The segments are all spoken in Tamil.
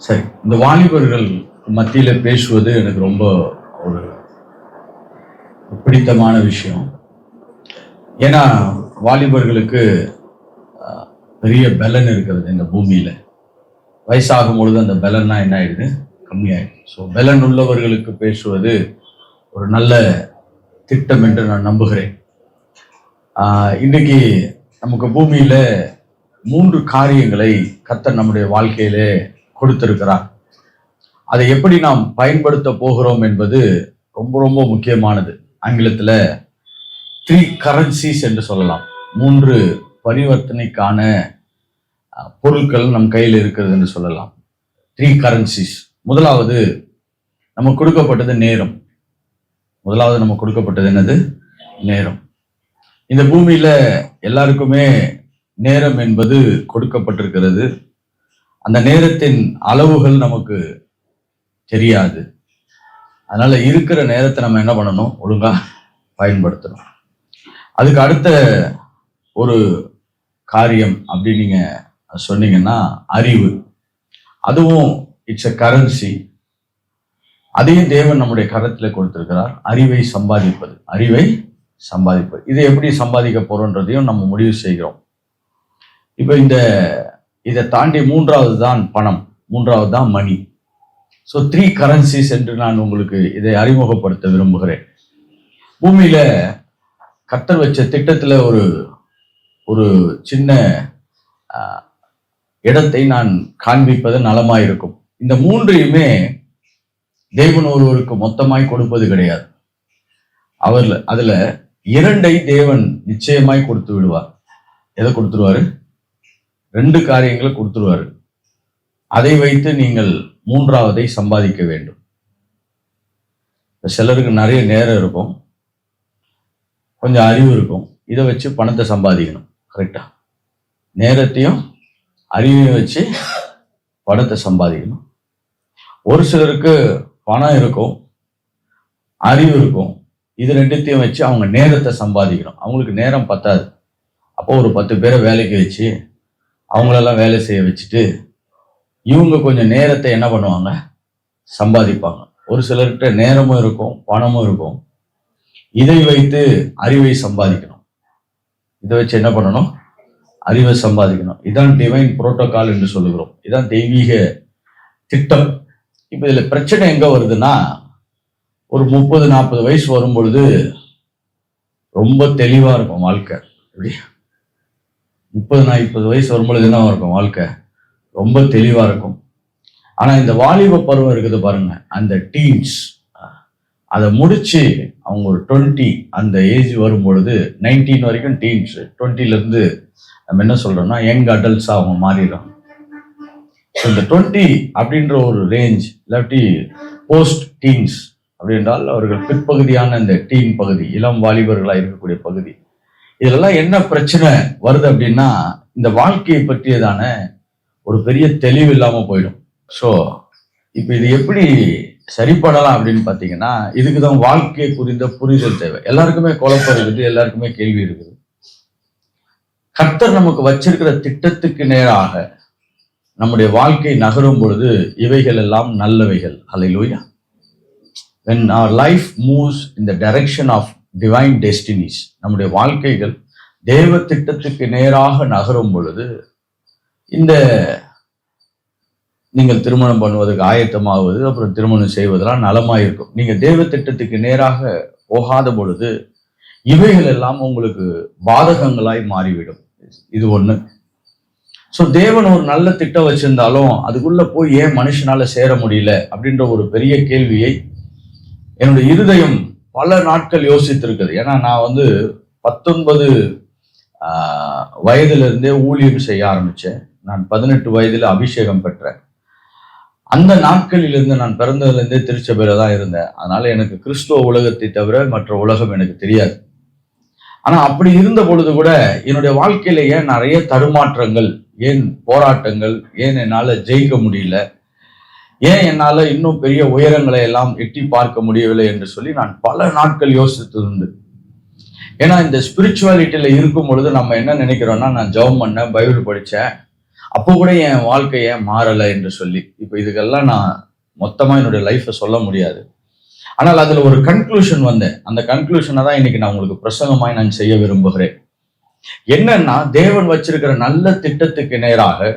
சரி, இந்த வாலிபர்கள் மத்தியில பேசுவது எனக்கு ரொம்ப ஒரு பிடித்தமான விஷயம். ஏன்னா வாலிபர்களுக்கு பெரிய பலன் இருக்கிறது இந்த பூமியில. வயசாகும் பொழுது அந்த பலன்லாம் என்ன ஆயிடுது, கம்மியாயிடுது. ஸோ பலன் உள்ளவர்களுக்கு பேசுவது ஒரு நல்ல திட்டம் என்று நான் நம்புகிறேன். இன்னைக்கு நமக்கு பூமியில 3 காரியங்களை கர்த்தர் நம்முடைய வாழ்க்கையிலே கொடுத்திருக்கிறார். அதை எப்படி நாம் பயன்படுத்த போகிறோம் என்பது ரொம்ப ரொம்ப முக்கியமானது. ஆங்கிலத்தில் 3 கரன்சிஸ் என்று சொல்லலாம். 3 பரிவர்த்தனைக்கான பொருட்கள் நம் கையில் இருக்கிறது என்று சொல்லலாம். 3 கரன்சிஸ். முதலாவது நமக்கு கொடுக்கப்பட்டது நேரம். நமக்கு கொடுக்கப்பட்டது என்னது? நேரம். இந்த பூமியில எல்லாருக்குமே நேரம் என்பது கொடுக்கப்பட்டிருக்கிறது. அந்த நேரத்தின் அளவுகள் நமக்கு தெரியாது. அதனால இருக்கிற நேரத்தை நம்ம என்ன பண்ணணும்? ஒழுங்கா பயன்படுத்தணும். அதுக்கு அடுத்த ஒரு காரியம் அப்படி நீங்க சொன்னீங்கன்னா அறிவு. அதுவும் இட்ஸ் எ கரன்சி. அதையும் தேவன் நம்முடைய கரத்துல கொடுத்திருக்கிறார். அறிவை சம்பாதிப்பது. இதை எப்படி சம்பாதிக்க போறோன்றதையும் நம்ம முடிவு செய்கிறோம். இப்ப இதை தாண்டி 3வது தான் பணம், 3வது தான் மணி. ஸோ 3 கரன்சிஸ் என்று நான் உங்களுக்கு இதை அறிமுகப்படுத்த விரும்புகிறேன். பூமியில கர்த்தர் வச்ச திட்டத்துல ஒரு சின்ன இடத்தை நான் காண்பிப்பது நலமாயிருக்கும். இந்த 3யுமே தேவன் ஒருவருக்கு மொத்தமாய் கொடுப்பது கிடையாது. அதுல 2ஐ தேவன் நிச்சயமாய் கொடுத்து விடுவார். எதை கொடுத்துருவாரு? 2 காரியங்களை கொடுத்துருவாரு. அதை வைத்து நீங்கள் 3வதை சம்பாதிக்க வேண்டும். சிலருக்கு நிறைய நேரம் இருக்கும், கொஞ்சம் அறிவு இருக்கும். இதை வச்சு பணத்தை சம்பாதிக்கணும். கரெக்டா? நேரத்தையும் அறிவையும் வச்சு பணத்தை சம்பாதிக்கணும். ஒரு சிலருக்கு பணம் இருக்கும், அறிவு இருக்கும். இது 2த்தையும் வச்சு அவங்க நேரத்தை சம்பாதிக்கணும். அவங்களுக்கு நேரம் பத்தாது. அப்போ ஒரு 10 பேரை வேலைக்கு வச்சு அவங்களெல்லாம் வேலை செய்ய வச்சுட்டு இவங்க கொஞ்சம் நேரத்தை என்ன பண்ணுவாங்க? சம்பாதிப்பாங்க. ஒரு சிலர்கிட்ட நேரமும் இருக்கும், பணமும் இருக்கும். இதை வைத்து அறிவை சம்பாதிக்கணும். இதை வச்சு என்ன பண்ணணும்? அறிவை சம்பாதிக்கணும். இதான் டிவைன் புரோட்டோகால் என்று சொல்லுகிறோம். இதான் தெய்வீக திட்டம். இப்ப இதுல பிரச்சனை எங்க வருதுன்னா, ஒரு 30-40 வயசு வரும் பொழுது ரொம்ப தெளிவா இருக்கும் வாழ்க்கை. எப்படி? 30-40 வயசு வரும்பொழுது என்ன இருக்கும்? வாழ்க்கை ரொம்ப தெளிவா இருக்கும். ஆனா இந்த வாலிப பருவம் இருக்குது பாருங்க, அந்த டீன்ஸ், அதை முடிச்சு அவங்க ஒரு 20 அந்த ஏஜ் வரும் பொழுது 19 வரைக்கும் டீன்ஸ், 20ல இருந்து நம்ம என்ன சொல்றோம்னா யங் அடல்ட்ஸா அவங்க மாறிடும். இந்த 20 அப்படின்ற ஒரு ரேஞ்ச், இல்லாட்டி போஸ்ட் டீன்ஸ் அப்படின்றால் அவர்கள் பிற்பகுதியான இந்த டீன் பகுதி, இளம் வாலிபர்களா இருக்கக்கூடிய பகுதி. இதெல்லாம் என்ன பிரச்சனை வருது அப்படின்னா, இந்த வாழ்க்கையை பற்றியதான ஒரு பெரிய தெளிவு இல்லாம போயிடும். ஸோ இப்ப இது எப்படி சரி பண்ணலாம் அப்படின்னு பாத்தீங்கன்னா, இதுக்குதான் வாழ்க்கையை குறித்த புரிதல் தேவை. எல்லாருக்குமே குழப்பம் இருக்குது, எல்லாருக்குமே கேள்வி இருக்குது. கர்த்தர் நமக்கு வச்சிருக்கிற திட்டத்துக்கு நேராக நம்முடைய வாழ்க்கை நகரும் பொழுது இவைகள் எல்லாம் நல்லவைகள். ஹல்லேலூயா. When our life moves in the direction of divine destinies, நம்முடைய வாழ்க்கைகள் தேவ திட்டத்துக்கு நேராக நகரும் பொழுது, இந்த நீங்கள் திருமணம் பண்ணுவதற்கு ஆயத்தமாகுவது, அப்புறம் திருமணம் செய்வதெல்லாம் நலமாயிருக்கும். நீங்க தேவ திட்டத்துக்கு நேராக போகாத பொழுது இவைகள் எல்லாம் உங்களுக்கு பாதகங்களாய் மாறிவிடும். இது ஒண்ணு. ஸோ தேவன் ஒரு நல்ல திட்டம் வச்சிருந்தாலும் அதுக்குள்ள போய் ஏன் மனுஷனால சேர முடியல அப்படின்ற ஒரு பெரிய கேள்வியை என்னுடைய இருதயம் பல நாட்கள் யோசித்திருக்குது. ஏன்னா நான் 19 வயதுல இருந்தே ஊழியம் செய்ய ஆரம்பிச்சேன். நான் 18 வயதுல அபிஷேகம் பெற்றேன். அந்த நாட்களிலிருந்து, நான் பிறந்ததுல இருந்தே திருச்சபையில தான் இருந்தேன். அதனால எனக்கு கிறிஸ்துவ உலகத்தை தவிர மற்ற உலகம் எனக்கு தெரியாது. ஆனா அப்படி இருந்த பொழுது கூட என்னுடைய வாழ்க்கையில ஏன் நிறைய தடுமாற்றங்கள், ஏன் போராட்டங்கள், ஏன் என்னால ஜெயிக்க முடியல, ஏன் என்னால இன்னும் பெரிய உயரங்களை எல்லாம் எட்டி பார்க்க முடியவில்லை என்று சொல்லி நான் பல நாட்கள் யோசித்தது உண்டு. ஏன்னா இந்த ஸ்பிரிச்சுவாலிட்டியில இருக்கும் பொழுது நம்ம என்ன நினைக்கிறோம்னா, நான் ஜெபம் பண்ணேன், பைபிள் படித்தேன், அப்போ கூட என் வாழ்க்கை ஏன் மாறலை என்று சொல்லி, இப்போ இதுக்கெல்லாம் நான் மொத்தமா என்னுடைய லைஃப்பை சொல்ல முடியாது. ஆனால் அதுல ஒரு கன்க்ளூஷன் வந்தேன். அந்த கன்க்ளூஷனை தான் இன்னைக்கு நான் உங்களுக்கு பிரசங்கமாய் நான் செய்ய விரும்புகிறேன். என்னன்னா, தேவன் வச்சிருக்கிற நல்ல திட்டத்துக்கு நேராக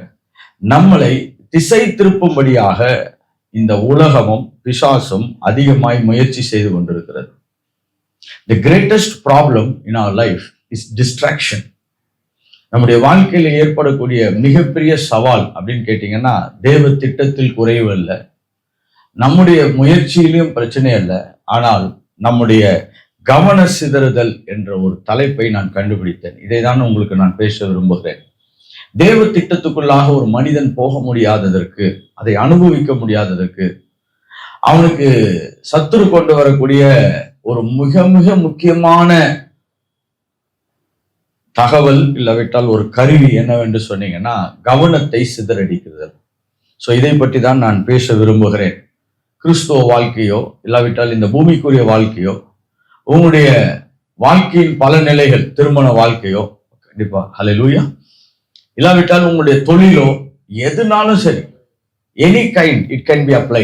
நம்மளை திசை திருப்பும்படியாக இந்த உலகமும் பிசாசும் அதிகமாய் முயற்சி செய்து கொண்டிருக்கிறது. The greatest problem in our life is distraction. நம்முடைய வாழ்க்கையில ஏற்படக்கூடிய மிகப்பெரிய சவால் அப்படின்னு கேட்டீங்கன்னா, தேவ திட்டத்தில் குறைவு இல்லை, நம்முடைய முயற்சியிலும் பிரச்சனை இல்லை, ஆனால் நம்முடைய கவன சிதறுதல் என்ற ஒரு தலைப்பை நான் கண்டுபிடித்தேன். இதை தான் உங்களுக்கு நான் பேச விரும்புகிறேன். தேவ திட்டத்துக்குள்ளாக ஒரு மனிதன் போக முடியாததற்கு, அதை அனுபவிக்க முடியாததற்கு, அவனுக்கு சத்துரு கொண்டு வரக்கூடிய ஒரு மிக மிக முக்கியமான தகவல் இல்லாவிட்டால் ஒரு கருவி என்னவென்று சொன்னீங்கன்னா, கவனத்தை சிதறடிக்கிறது. ஸோ இதை பற்றி தான் நான் பேச விரும்புகிறேன். கிறிஸ்துவ வாழ்க்கையோ இல்லாவிட்டால் இந்த பூமிக்குரிய வாழ்க்கையோ, உங்களுடைய வாழ்க்கையின் பல நிலைகள், திருமண வாழ்க்கையோ கண்டிப்பா ஹல்லேலூயா, இல்லாவிட்டால் உங்களுடைய தொழிலோ, எதுனாலும் சரி, any kind it can be apply.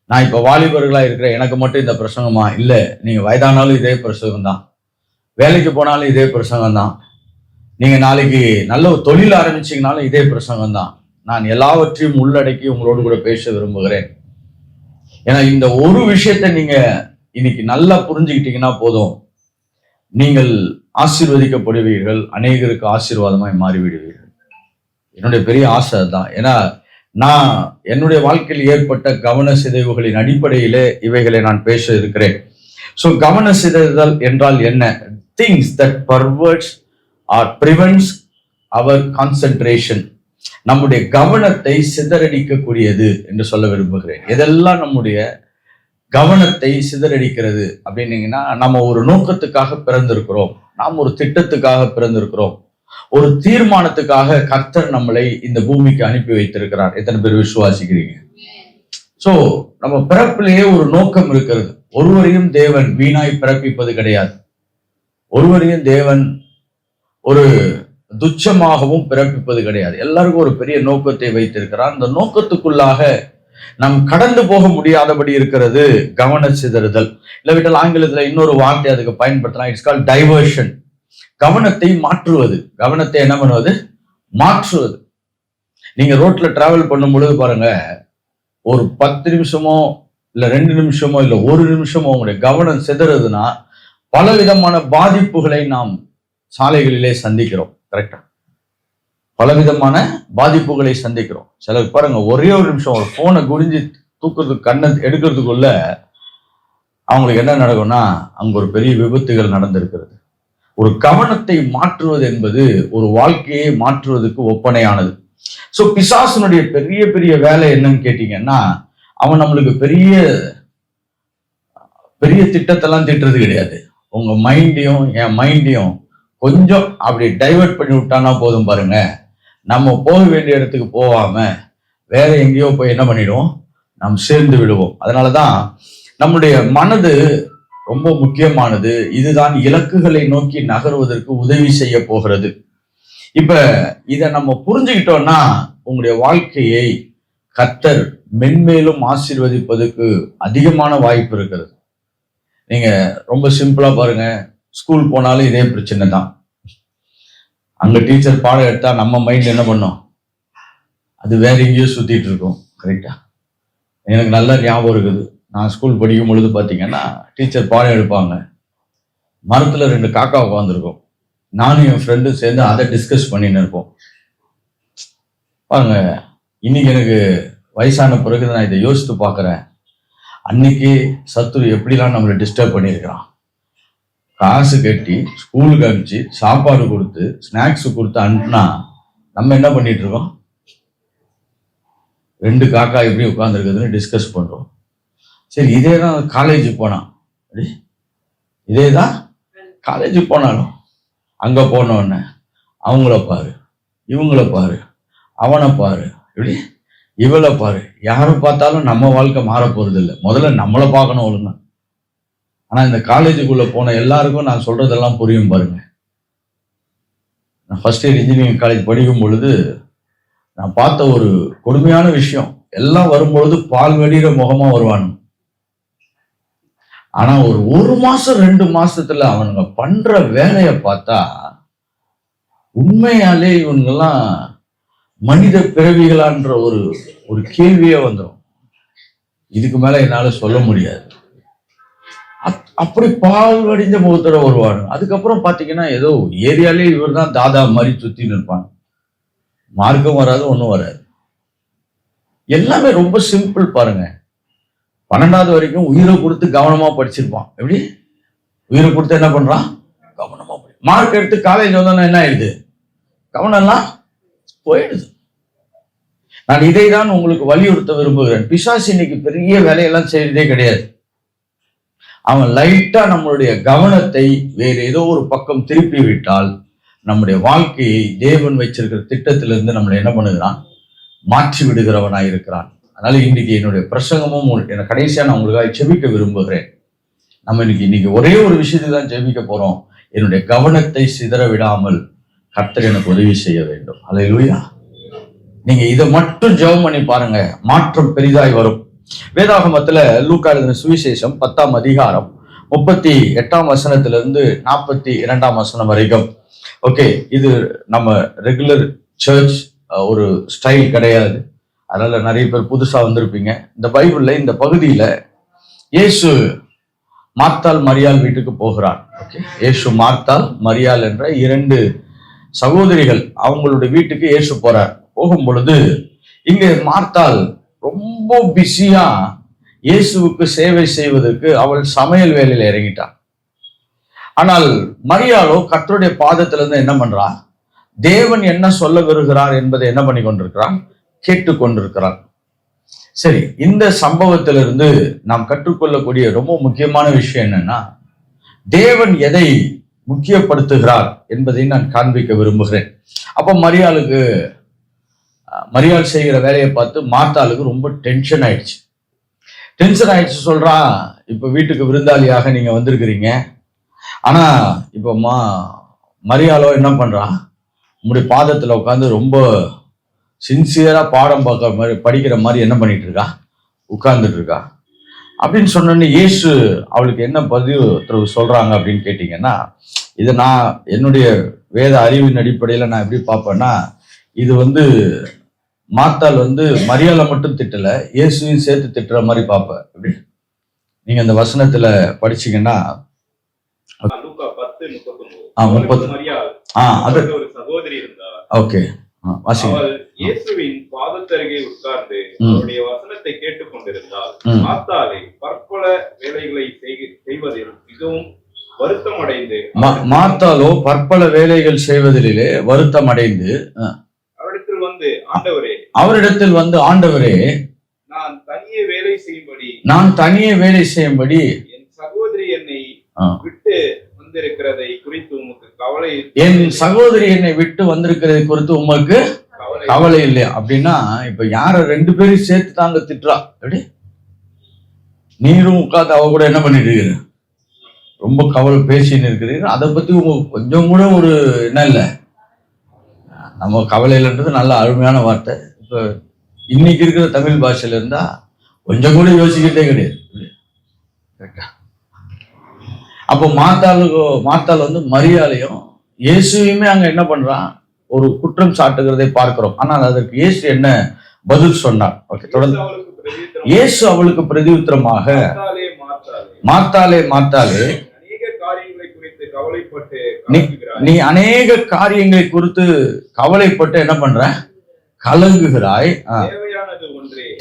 நான் இப்ப வாலிபர்களா இருக்கிற எனக்கு மட்டும் இந்த பிரசங்கமா? இல்ல, நீங்க வயதானாலும் இதே பிரசங்கம் தான், வேலைக்கு போனாலும் இதே பிரசங்கம் தான், நீங்க நாளைக்கு நல்ல ஒரு தொழில் ஆரம்பிச்சீங்கனாலும் இதே பிரசங்கம் தான். நான் எல்லாவற்றையும் உள்ளடக்கி உங்களோடு கூட பேச விரும்புகிறேன். ஏன்னா இந்த ஒரு விஷயத்தை நீங்க இன்னைக்கு நல்லா புரிஞ்சுக்கிட்டீங்கன்னா போதும், நீங்கள் ஆசீர்வதிக்கப்படுவீர்கள், அநேகருக்கு ஆசீர்வாதமாய் மாறிவிடுவீர்கள். என்னுடைய பெரிய ஆசை தான். ஏன்னா நான் என்னுடைய வாழ்க்கையில் ஏற்பட்ட கவன சிதைவுகளின் அடிப்படையிலே இவைகளை நான் பேச இருக்கிறேன். ஸோ கவன சிதைதல் என்றால் என்ன? Things that perverts are prevents our concentration. நம்முடைய கவனத்தை சிதறடிக்கக்கூடியது என்று சொல்ல விரும்புகிறேன். எதெல்லாம் நம்முடைய கவனத்தை சிதறடிக்கிறது அப்படின்னீங்கன்னா, நம்ம ஒரு நோக்கத்துக்காக பிறந்திருக்கிறோம், நாம் ஒரு திட்டத்துக்காக பிறந்திருக்கிறோம், ஒரு தீர்மானத்துக்காக கர்த்தர் நம்மளை இந்த பூமிக்கு அனுப்பி வைத்திருக்கிறார். எத்தனை பேர் விசுவாசிக்கிறீங்க? சோ நம்ம பிறப்பிலேயே ஒரு நோக்கம் இருக்கிறது. ஒருவரையும் தேவன் வீணாய் பிறப்பிப்பது கிடையாது. ஒருவரையும் தேவன் ஒரு துச்சமாகவும் பிறப்பிப்பது கிடையாது. எல்லாருக்கும் ஒரு பெரிய நோக்கத்தை வைத்திருக்கிறார். அந்த நோக்கத்துக்குள்ளாக நாம் கடந்து போக முடியாதபடி இருக்கிறது கவன சிதறுதல். இல்லாவிட்டால் ஆங்கிலத்துல இன்னொரு வார்த்தை அதுக்கு பயன்படுத்தலாம். It's called diversion. கவனத்தை மாற்றுவது. கவனத்தை என்ன பண்ணுவது? மாற்றுவது. நீங்க ரோட்ல டிராவல் பண்ணும் பொழுது பாருங்க, ஒரு 10 நிமிஷமோ இல்ல 2 நிமிஷமோ இல்ல 1 நிமிஷமோ உங்களுடைய கவனம் சிதறுதுன்னா பல விதமான பாதிப்புகளை நாம் சாலைகளிலே சந்திக்கிறோம். கரெக்டா? பலவிதமான பாதிப்புகளை சந்திக்கிறோம். சிலர் பாருங்க, ஒரே ஒரு நிமிஷம் ஒரு போனை குடிஞ்சு தூக்குறதுக்கு, கண்ணை எடுக்கிறதுக்குள்ள அவங்களுக்கு என்ன நடக்கும்னா அங்க ஒரு பெரிய விபத்துகள் நடந்திருக்கிறது. ஒரு கவனத்தை மாற்றுவது என்பது ஒரு வாழ்க்கையை மாற்றுவதற்கு ஒப்பனையானது. சோ பிசாசனுடைய பெரிய பெரிய வேலை என்னன்னு கேட்டீங்கன்னா, அவன் நம்மளுக்கு பெரிய பெரிய திட்டத்தெல்லாம் திட்டுறது கிடையாது. உங்க மைண்டையும் என் மைண்டையும் கொஞ்சம் அப்படி டைவர்ட் பண்ணி விட்டானா போதும் பாருங்க, நம்ம போக வேண்டிய இடத்துக்கு போகாம வேற எங்கேயோ போய் என்ன பண்ணிடுவோம், நாம் சேர்ந்து விடுவோம். அதனாலதான் நம்முடைய மனது ரொம்ப முக்கியமானது. இதுதான் இலக்குகளை நோக்கி நகர்வதற்கு உதவி செய்ய போகிறது. இப்ப இதை நம்ம புரிஞ்சுக்கிட்டோம்னா உங்களுடைய வாழ்க்கையை கர்த்தர் மென்மேலும் ஆசீர்வதிப்பதற்கு அதிகமான வாய்ப்பு இருக்கிறது. நீங்க ரொம்ப சிம்பிளா பாருங்க, ஸ்கூல் போனாலும் இதே பிரச்சனை தான். அங்க டீச்சர் பாடம் எடுத்தா நம்ம மைண்ட் என்ன பண்ணும், அது வேற எங்கேயோ சுத்திட்டு இருக்கும். கரெக்டா? எனக்கு நல்லா ஞாபகம் இருக்குது. நான் ஸ்கூல் படிக்கும் பொழுது பாத்தீங்கன்னா, டீச்சர் பாடம் எடுப்பாங்க, மரத்துல 2 காக்கா உட்காந்துருக்கும். நானும் என் ஃப்ரெண்டும் சேர்ந்து அதை டிஸ்கஸ் பண்ணின்னு இருப்போம். பாருங்க, இன்னைக்கு எனக்கு வயசான பிறகு நான் இதை யோசித்து பார்க்குறேன். அன்னைக்கு சத்துரு எப்படிலாம் நம்மளை டிஸ்டர்ப் பண்ணியிருக்கிறான். காசு கட்டி ஸ்கூலுக்கு அனுப்பிச்சு சாப்பாடு கொடுத்து ஸ்நாக்ஸ் கொடுத்து அனுப்புனா நம்ம என்ன பண்ணிட்டு இருக்கோம், 2 காக்கா எப்படி உட்காந்துருக்குதுன்னு டிஸ்கஸ் பண்றோம். சரி, இதே தான் காலேஜ் போனான், இதே தான் காலேஜ் போனாலும் அங்க போனோடனே அவங்கள பாரு, இவங்கள பாரு, அவனை பாரு, இப்படி இவளை பாரு. யாரை பார்த்தாலும் நம்ம வாழ்க்கை மாற போறது இல்லை. முதல்ல நம்மளை பார்க்கணும் ஒழுங்கா. ஆனா இந்த காலேஜுக்குள்ள போன எல்லாருக்கும் நான் சொல்றதெல்லாம் புரியும் பாருங்க. நான் ஃபர்ஸ்ட் இயர் இன்ஜினியரிங் காலேஜ் படிக்கும் பொழுது நான் பார்த்த ஒரு கொடுமையான விஷயம், எல்லாம் வரும்பொழுது பால் வடிகிற முகமா வருவானு. ஆனா ஒரு மாசம் 2 மாசத்துல அவனுங்க பண்ற வேலையை பார்த்தா உண்மையாலே இவங்கெல்லாம் மனித பிறவிகளான்ற ஒரு கேள்வியே வந்துடும். இதுக்கு மேல என்னால சொல்ல முடியாது. அப்படி பால் வடிஞ்ச முகத்தோட வருவானு. அதுக்கப்புறம் பாத்தீங்கன்னா ஏதோ ஏரியாலே இவர் தான் தாதா மாதிரி சுத்தி நிற்பான். மார்க்கம் வராது, ஒன்றும் வராது. எல்லாமே ரொம்ப சிம்பிள் பாருங்க. 12வது வரைக்கும் உயிரை கொடுத்து கவனமா படிச்சிருப்பான். எப்படி உயிரை கொடுத்து என்ன பண்றான்? கவனமா படி. மார்க் எடுத்து காலேஜ் வந்தோன்னா என்ன ஆயிடுது? கவனம் எல்லாம் போயிடுது. நான் இதை தான் உங்களுக்கு வலியுறுத்த விரும்புகிறேன். பிசாசு இன்னைக்கு பெரிய வேலையெல்லாம் செய்யறதே கிடையாது. அவன் லைட்டா நம்மளுடைய கவனத்தை வேறு ஏதோ ஒரு பக்கம் திருப்பி விட்டால் நம்முடைய வாழ்க்கையை தேவன் வச்சிருக்கிற திட்டத்திலிருந்து நம்மளை என்ன பண்ணுகிறான்? மாற்றி விடுகிறவனாய் இருக்கிறான். அதனால இன்னைக்கு என்னுடைய பிரசங்கமும் கடைசியா நான் உங்களுக்காக செபிக்க விரும்புகிறேன். நம்ம இன்னைக்கு ஒரே ஒரு விஷயத்தை தான் ஜெபிக்க போறோம். என்னுடைய கவனத்தை சிதற விடாமல் கர்த்தர் எனக்கு உதவி செய்ய வேண்டும். அல்லேலூயா. நீங்க இதை மட்டும் ஜெபம் பண்ணி பாருங்க, மாற்றம் பெரிதாய் வரும். வேதாகமத்துல லூக்கா எழுதின சுவிசேஷம் 10ஆம் அதிகாரம் 38ஆம் வசனத்திலிருந்து 42ஆம் வசனம் வரைக்கும். ஓகே, இது நம்ம ரெகுலர் சர்ச் ஒரு ஸ்டைல் கிடையாது. அதனால நிறைய பேர் புதுசா வந்திருப்பீங்க. இந்த பைபிள்ல இந்த பகுதியில இயேசு மார்த்தாள் மரியாள் வீட்டுக்கு போகிறார். ஓகே, இயேசு மார்த்தாள் மரியாள் என்ற 2 சகோதரிகள் அவங்களுடைய வீட்டுக்கு இயேசு போறார். போகும் பொழுது இங்க மார்த்தாள் ரொம்ப பிஸியா இயேசுவுக்கு சேவை செய்வதற்கு அவள் சமையல் வேலையில இறங்கிட்டாள். ஆனால் மரியாளோ கர்த்தருடைய பாதத்திலிருந்து என்ன பண்றா? தேவன் என்ன சொல்ல வருகிறார் என்பதை என்ன பண்ணி கொண்டிருக்கிறான்? கேட்டுக்கொண்டிருக்கிறான். சரி, இந்த சம்பவத்திலிருந்து நாம் கற்றுக்கொள்ளக்கூடிய ரொம்ப முக்கியமான விஷயம் என்னன்னா, தேவன் எதை முக்கியப்படுத்துகிறார் என்பதை நான் காண்பிக்க விரும்புகிறேன். அப்ப மரியாள் செய்கிற வேலையை பார்த்து மார்த்தாளுக்கு ரொம்ப டென்ஷன் ஆயிடுச்சு. சொல்றா, இப்ப வீட்டுக்கு விருந்தாளியாக நீங்க வந்திருக்கிறீங்க. ஆனா இப்ப மரியாளோ என்ன பண்றா? உங்களுடைய பாதத்துல உட்காந்து ரொம்ப சின்சியரா பாடம் படிக்கிற மாதிரி என்ன பண்ணிட்டு இருக்கா? உட்கார்ந்துட்டு இருக்கா. அப்படின்னு சொன்னோன்னு இயேசு அவளுக்கு என்ன பதில் சொல்றாங்க அப்படின்னு கேட்டீங்கன்னா, இதை நான் என்னுடைய வேத அறிவின் அடிப்படையில நான் எப்படி பார்ப்பேன்னா, இது மார்த்தாள் மரியாளை மட்டும் திட்டல, இயேசுவையும் சேர்த்து திட்டுற மாதிரி பார்ப்பேன். எப்படி நீங்க அந்த வசனத்துல படிச்சீங்கன்னா 30 சகோதரி இருந்தார். ஓகே, இயேசுவின் பாதத்தருகே உட்கார்ந்து அவருடைய வசனத்தை கேட்டுக் கொண்டிருந்தால் மார்த்தாளே பற்பல வேலைகளை செய்வதில் மிகவும் வருத்தம் அடைந்து மார்த்தாளோ பற்பல வேலைகள் செய்வதிலே வருத்தம் அடைந்து அவரிடத்தில் வந்து ஆண்டவரே நான் தனியே வேலை செய்யும்படி என் சகோதரி என்னை விட்டு வந்திருக்கிறதை குறித்து உமக்கு கவலை, என் சகோதரி என்னை விட்டு வந்திருக்கிறதை குறித்து உமக்கு கவலை இல்லையா? அப்படின்னா இப்ப யார 2 பேரும் சேர்த்து தாங்க திட்டுறா. எப்படி நீரும் உட்காந்து அவ கூட என்ன பண்ணிட்டு இருக்கிற? ரொம்ப கவலை பேசின்னு இருக்கிறீங்க. அதை பத்தி உங்களுக்கு கொஞ்சம் கூட ஒரு என்ன இல்லை, நம்ம கவலையிலன்றது நல்ல அருமையான வார்த்தை. இப்ப இன்னைக்கு இருக்கிற தமிழ் பாஷையில இருந்தா கொஞ்சம் கூட யோசிக்கிறதே கிடையாது. அப்போ மார்த்தாள் மரியாளையும் இயேசுவையுமே அங்க என்ன பண்றான்? ஒரு குற்றம் சாட்டுகிறதை பார்க்கிறோம். ஆனால் அதற்கு இயேசு என்ன பதில் சொன்னார்? ஓகே, தொடர்ந்து இயேசு அவளுக்கு பிரதியுத்தரமாக, மார்த்தாளே நீ அநேக காரியங்களை குறித்து கவலைப்பட்டு என்ன பண்ற? கலங்குகிறாய்.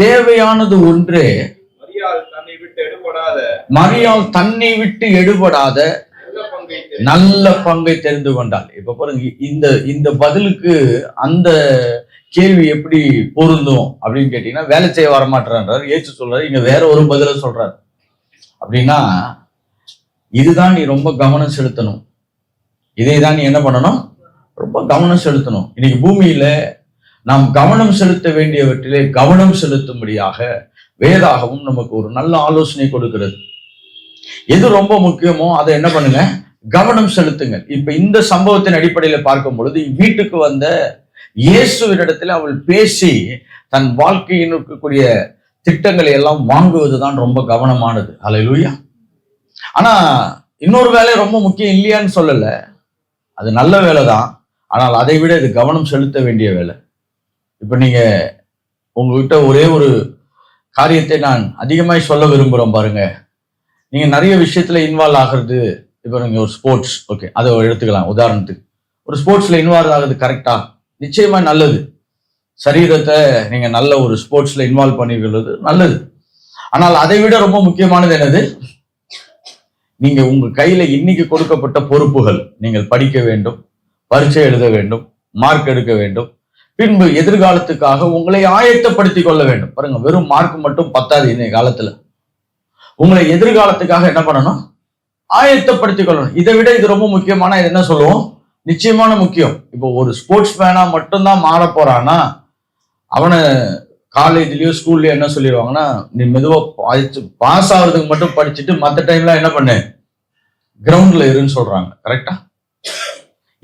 தேவையானது ஒன்றே. மரியாள் தன்னை விட்டு எடுபடாத நல்ல பங்கை தெரிந்து கொண்டாள். இப்ப பாருங்க, இந்த பதிலுக்கு அந்த கேள்வி எப்படி பொருந்தும் அப்படின்னு கேட்டீங்கன்னா, வேலை செய்ய வரமாட்டார் இயேசு சொல்றாரு. இங்க வேற ஒரு பதில சொல்றாரு. அப்படின்னா இதுதான் நீ ரொம்ப கவனம் செலுத்தணும், இதை தான் நீ என்ன பண்ணணும்? ரொம்ப கவனம் செலுத்தணும். இன்னைக்கு பூமியில நாம் கவனம் செலுத்த வேண்டியவற்றிலே கவனம் செலுத்தும்படியாக வேதாகவும் நமக்கு ஒரு நல்ல ஆலோசனை கொடுக்கிறது. எது ரொம்ப முக்கியமோ அதை என்ன பண்ணுங்க? கவனம் செலுத்துங்க. இப்ப இந்த சம்பவத்தின் அடிப்படையில பார்க்கும் பொழுது வீட்டுக்கு வந்த இயேசுவினிடத்தில் அவள் பேசி தன் வாழ்க்கையில் இருக்கக்கூடிய திட்டங்களை எல்லாம் வாங்குவதுதான் ரொம்ப கவனமானது. அல்லேலூயா. ஆனா இன்னொரு வேலை ரொம்ப முக்கியம் இல்லையான்னு சொல்லல, அது நல்ல வேலை தான். ஆனால் அதை விட இது கவனம் செலுத்த வேண்டிய வேலை. இப்ப நீங்க உங்ககிட்ட ஒரே ஒரு காரியத்தை நான் அதிகமாய் சொல்ல விரும்புறோம் பாருங்க. நீங்க நிறைய விஷயத்துல இன்வால்வ் ஆகிறது. இப்ப நீங்க ஒரு ஸ்போர்ட்ஸ், ஓகே, அதை எடுத்துக்கலாம் உதாரணத்துக்கு. ஒரு ஸ்போர்ட்ஸ்ல இன்வால்வ் ஆகுது கரெக்டா, நிச்சயமா நல்லது. சரீரத்தை நீங்க நல்ல ஒரு ஸ்போர்ட்ஸ்ல இன்வால்வ் பண்ணிக்கிறது நல்லது. ஆனால் அதை விட ரொம்ப முக்கியமானது என்னது? நீங்க உங்க கையில இன்னைக்கு கொடுக்கப்பட்ட பொறுப்புகள். நீங்கள் படிக்க வேண்டும், பரீட்சை எழுத வேண்டும், மார்க் எடுக்க வேண்டும், பின்பு எதிர்காலத்துக்காக உங்களை ஆயத்தப்படுத்திக் கொள்ள வேண்டும். பாருங்க, வெறும் மார்க் மட்டும் பத்தாது. இந்த காலத்துல உங்களை எதிர்காலத்துக்காக என்ன பண்ணணும்? ஆயத்தப்படுத்திக் கொள்ளணும். இதை விட இது ரொம்ப முக்கியமான, இது என்ன சொல்லுவோம், நிச்சயமான முக்கியம். இப்போ ஒரு ஸ்போர்ட்ஸ் மேனா மட்டும்தான் மாற போறான்னா, அவனை காலேஜ்லயோ ஸ்கூல்லயோ என்ன சொல்லிடுவாங்கன்னா, நீ மெதுவா பாஸ் ஆகுறதுக்கு மட்டும் படிச்சுட்டு மற்ற டைம்ல என்ன பண்ணு, கிரவுண்ட்ல இருன்னு சொல்றாங்க. கரெக்டா?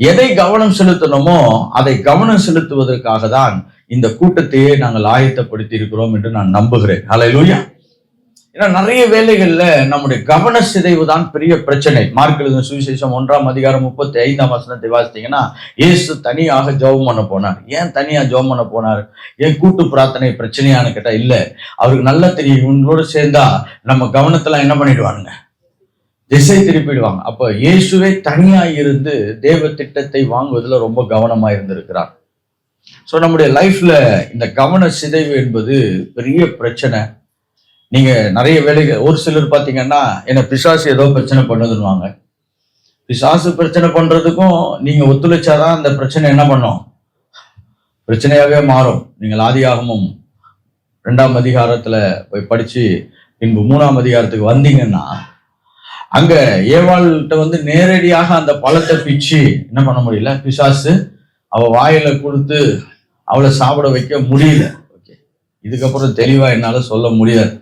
எதை கவனம் செலுத்தணுமோ அதை கவனம் செலுத்துவதற்காக தான் இந்த கூட்டத்தையே நாங்கள் ஆயத்தப்படுத்தி இருக்கிறோம் என்று நான் நம்புகிறேன். அல்லேலூயா. ஏன்னா நிறைய வேலைகள்ல நம்முடைய கவன சிதைவு தான் பெரிய பிரச்சனை. மார்க் எழுதின சுவிசேஷம் 1:35 வாசித்தீங்கன்னா, இயேசு தனியாக ஜெபம் பண்ண போனார். ஏன் தனியா ஜெபம் பண்ண போனார்? ஏன் கூட்டு பிரார்த்தனை பிரச்சனையான்னு கேட்டா இல்ல, அவருக்கு நல்லா தெரியும் இவங்களோட சேர்ந்தா நம்ம கவனத்தெல்லாம் என்ன பண்ணிடுவானுங்க, திசை திருப்பிடுவாங்க. அப்ப இயேசுவே தனியா இருந்து தேவ திட்டத்தை வாங்குவதுல ரொம்ப கவனமா இருந்திருக்கிறார். சோ நம்முடைய லைஃப்ல இந்த கவன சிதைவு என்பது பெரிய பிரச்சனை. நீங்க நிறைய வேலைகள், ஒரு சிலர் பாத்தீங்கன்னா என்ன பிசாசு ஏதோ பிரச்சனை பண்ணுதுன்னுவாங்க. பிசாசு பிரச்சனை பண்றதுக்கும் நீங்க ஒத்துழைச்சாதான் அந்த பிரச்சனை என்ன பண்ணும், பிரச்சனையாவே மாறும். நீங்கள் ஆதியாகமம் 2ஆம் அதிகாரத்துல போய் படிச்சு பின்பு 3ஆம் அதிகாரத்துக்கு வந்தீங்கன்னா, அங்க ஏவாள்கிட்ட வந்து நேரடியாக அந்த பழத்தை பிச்சு என்ன பண்ண முடியல, பிசாசு அவ வாயில கொடுத்து அவளை சாப்பிட வைக்க முடியல. ஓகே, இதுக்கப்புறம் தெளிவா என்னால சொல்ல முடியாது.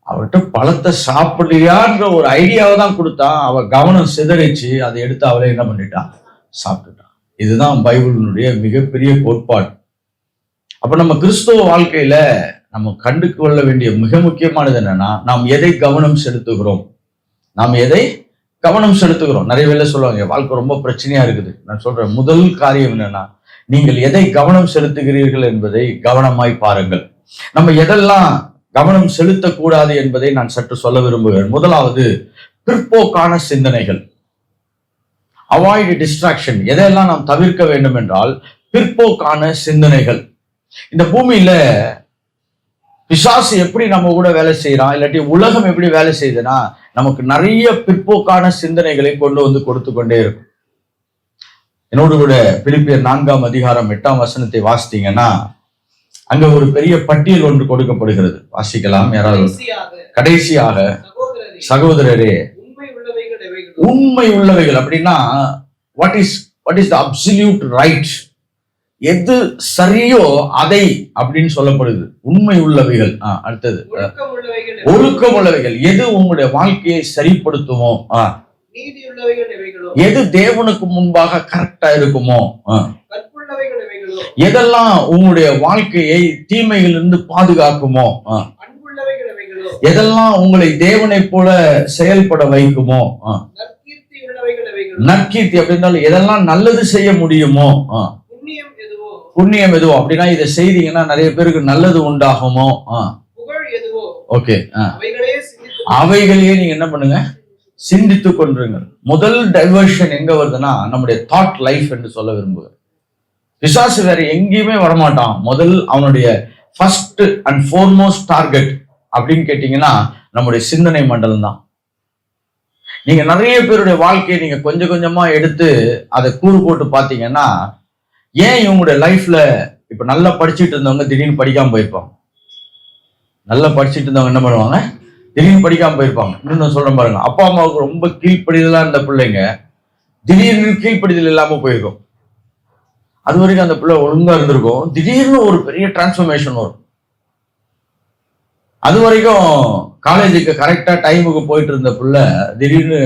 அவர்கிட்ட பழத்தை சாப்பிடலையான்ற ஒரு ஐடியாவை தான் கொடுத்தான். அவ கவனம் சிதறிச்சு, அதை எடுத்து அவளை என்ன பண்ணிட்டான், சாப்பிட்டுட்டான். இதுதான் பைபிளினுடைய மிகப்பெரிய கோட்பாடு. அப்ப நம்ம கிறிஸ்துவ வாழ்க்கையில நம்ம கண்டு கொள்ள வேண்டிய மிக முக்கியமானது என்னன்னா, நாம் எதை கவனம் செலுத்துகிறோம். நாம் எதை கவனம் செலுத்துகிறோம். நிறைய வேலை சொல்லுவாங்க வாழ்க்கை ரொம்ப பிரச்சனையா இருக்குது. நான் சொல்றேன், முதல் காரியம் என்னன்னா, நீங்கள் எதை கவனம் செலுத்துகிறீர்கள் என்பதை கவனமாய் பாருங்கள். நம்ம எதெல்லாம் கவனம் செலுத்தக்கூடாது என்பதை நான் சற்று சொல்ல விரும்புகிறேன். முதலாவது, பிற்போக்கான சிந்தனைகள். Avoid distraction. எதையெல்லாம் நாம் தவிர்க்க வேண்டும் என்றால், பிற்போக்கான சிந்தனைகள். இந்த பூமியில பிசாசு எப்படி நம்ம கூட வேலை செய்யறான், இல்லாட்டி உலகம் எப்படி வேலை செய்யுதுன்னா, நமக்கு நிறைய பிற்போக்கான சிந்தனைகளை கொண்டு வந்து கொடுத்து கொண்டே இருக்கும். என்னோடு கூட பிலிப்பியர் 4ஆம் அதிகாரம் 8ஆம் வசனத்தை வாசித்தீங்கன்னா, அங்க ஒரு பெரிய பட்டியல் ஒன்று கொடுக்கப்படுகிறது. வாசிக்கலாம் யாராவது. கடைசியாக சகோதரரே, உண்மை உள்ளவைகள் அப்படின்னா what is the absolute right, எது சரியோ அதை அப்படின்னு சொல்லப்படுது. உண்மை உள்ளவைகள். அடுத்தது ஒழுக்கம் உள்ளவைகள். எது உங்களுடைய வாழ்க்கையை சரிப்படுத்துமோ, எது தேவனுக்கு முன்பாக கரெக்டா இருக்குமோ, எதெல்லாம் உங்களுடைய வாழ்க்கையை தீமையிலிருந்து பாதுகாக்குமோ, எதெல்லாம் உங்களை தேவனை போல செயல்பட வைக்குமோ, நற்கீர்த்தி அப்படின்னாலும் எதெல்லாம் நல்லது செய்ய முடியுமோ, புண்ணியம் எதுவோ அப்படின்னா இதை செய்தீங்கன்னா நிறைய பேருக்கு நல்லது உண்டாகுமோ, ஓகே, அவைகளையே நீங்க என்ன பண்ணுங்க, சிந்தித்துக் கொண்டிருங்கள். முதல் டைவர்ஷன் எங்க வருதுன்னா, நம்முடைய தாட் லைஃப் என்று சொல்ல விரும்புகிறேன். பிசாசு வேற எங்கேயுமே வரமாட்டான். முதல் அவனுடைய ஃபர்ஸ்ட் அண்ட் ஃபோர்மோஸ்ட் டார்கெட் அப்படின்னு கேட்டீங்கன்னா நம்முடைய சிந்தனை மண்டலம் தான். நீங்க நிறைய பேருடைய வாழ்க்கையை நீங்க கொஞ்சம் கொஞ்சமா எடுத்து அதை கூறு போட்டு பாத்தீங்கன்னா, ஏன் இவங்களுடைய லைஃப்ல இப்ப நல்லா படிச்சுட்டு இருந்தவங்க திடீர்னு படிக்காம போயிருப்பாங்க. நல்லா படிச்சுட்டு இருந்தவங்க என்ன பண்ணுவாங்க, திடீர்னு படிக்காம போயிருப்பாங்க. இன்னும் சொல்றேன் பாருங்க, அப்பா அம்மாவுக்கு ரொம்ப கீழ்ப்படிதலா இருந்த பிள்ளைங்க திடீர்னு கீழ்ப்படிதல் இல்லாம போயிருக்கும். அது வரைக்கும் அந்த பிள்ளை ஒழுங்கா இருந்திருக்கும், திடீர்னு ஒரு பெரிய டிரான்ஸ்ஃபர்மேஷன் வரும். அது வரைக்கும் காலேஜுக்கு கரெக்டா டைமுக்கு போயிட்டு இருந்த பிள்ளை திடீர்னு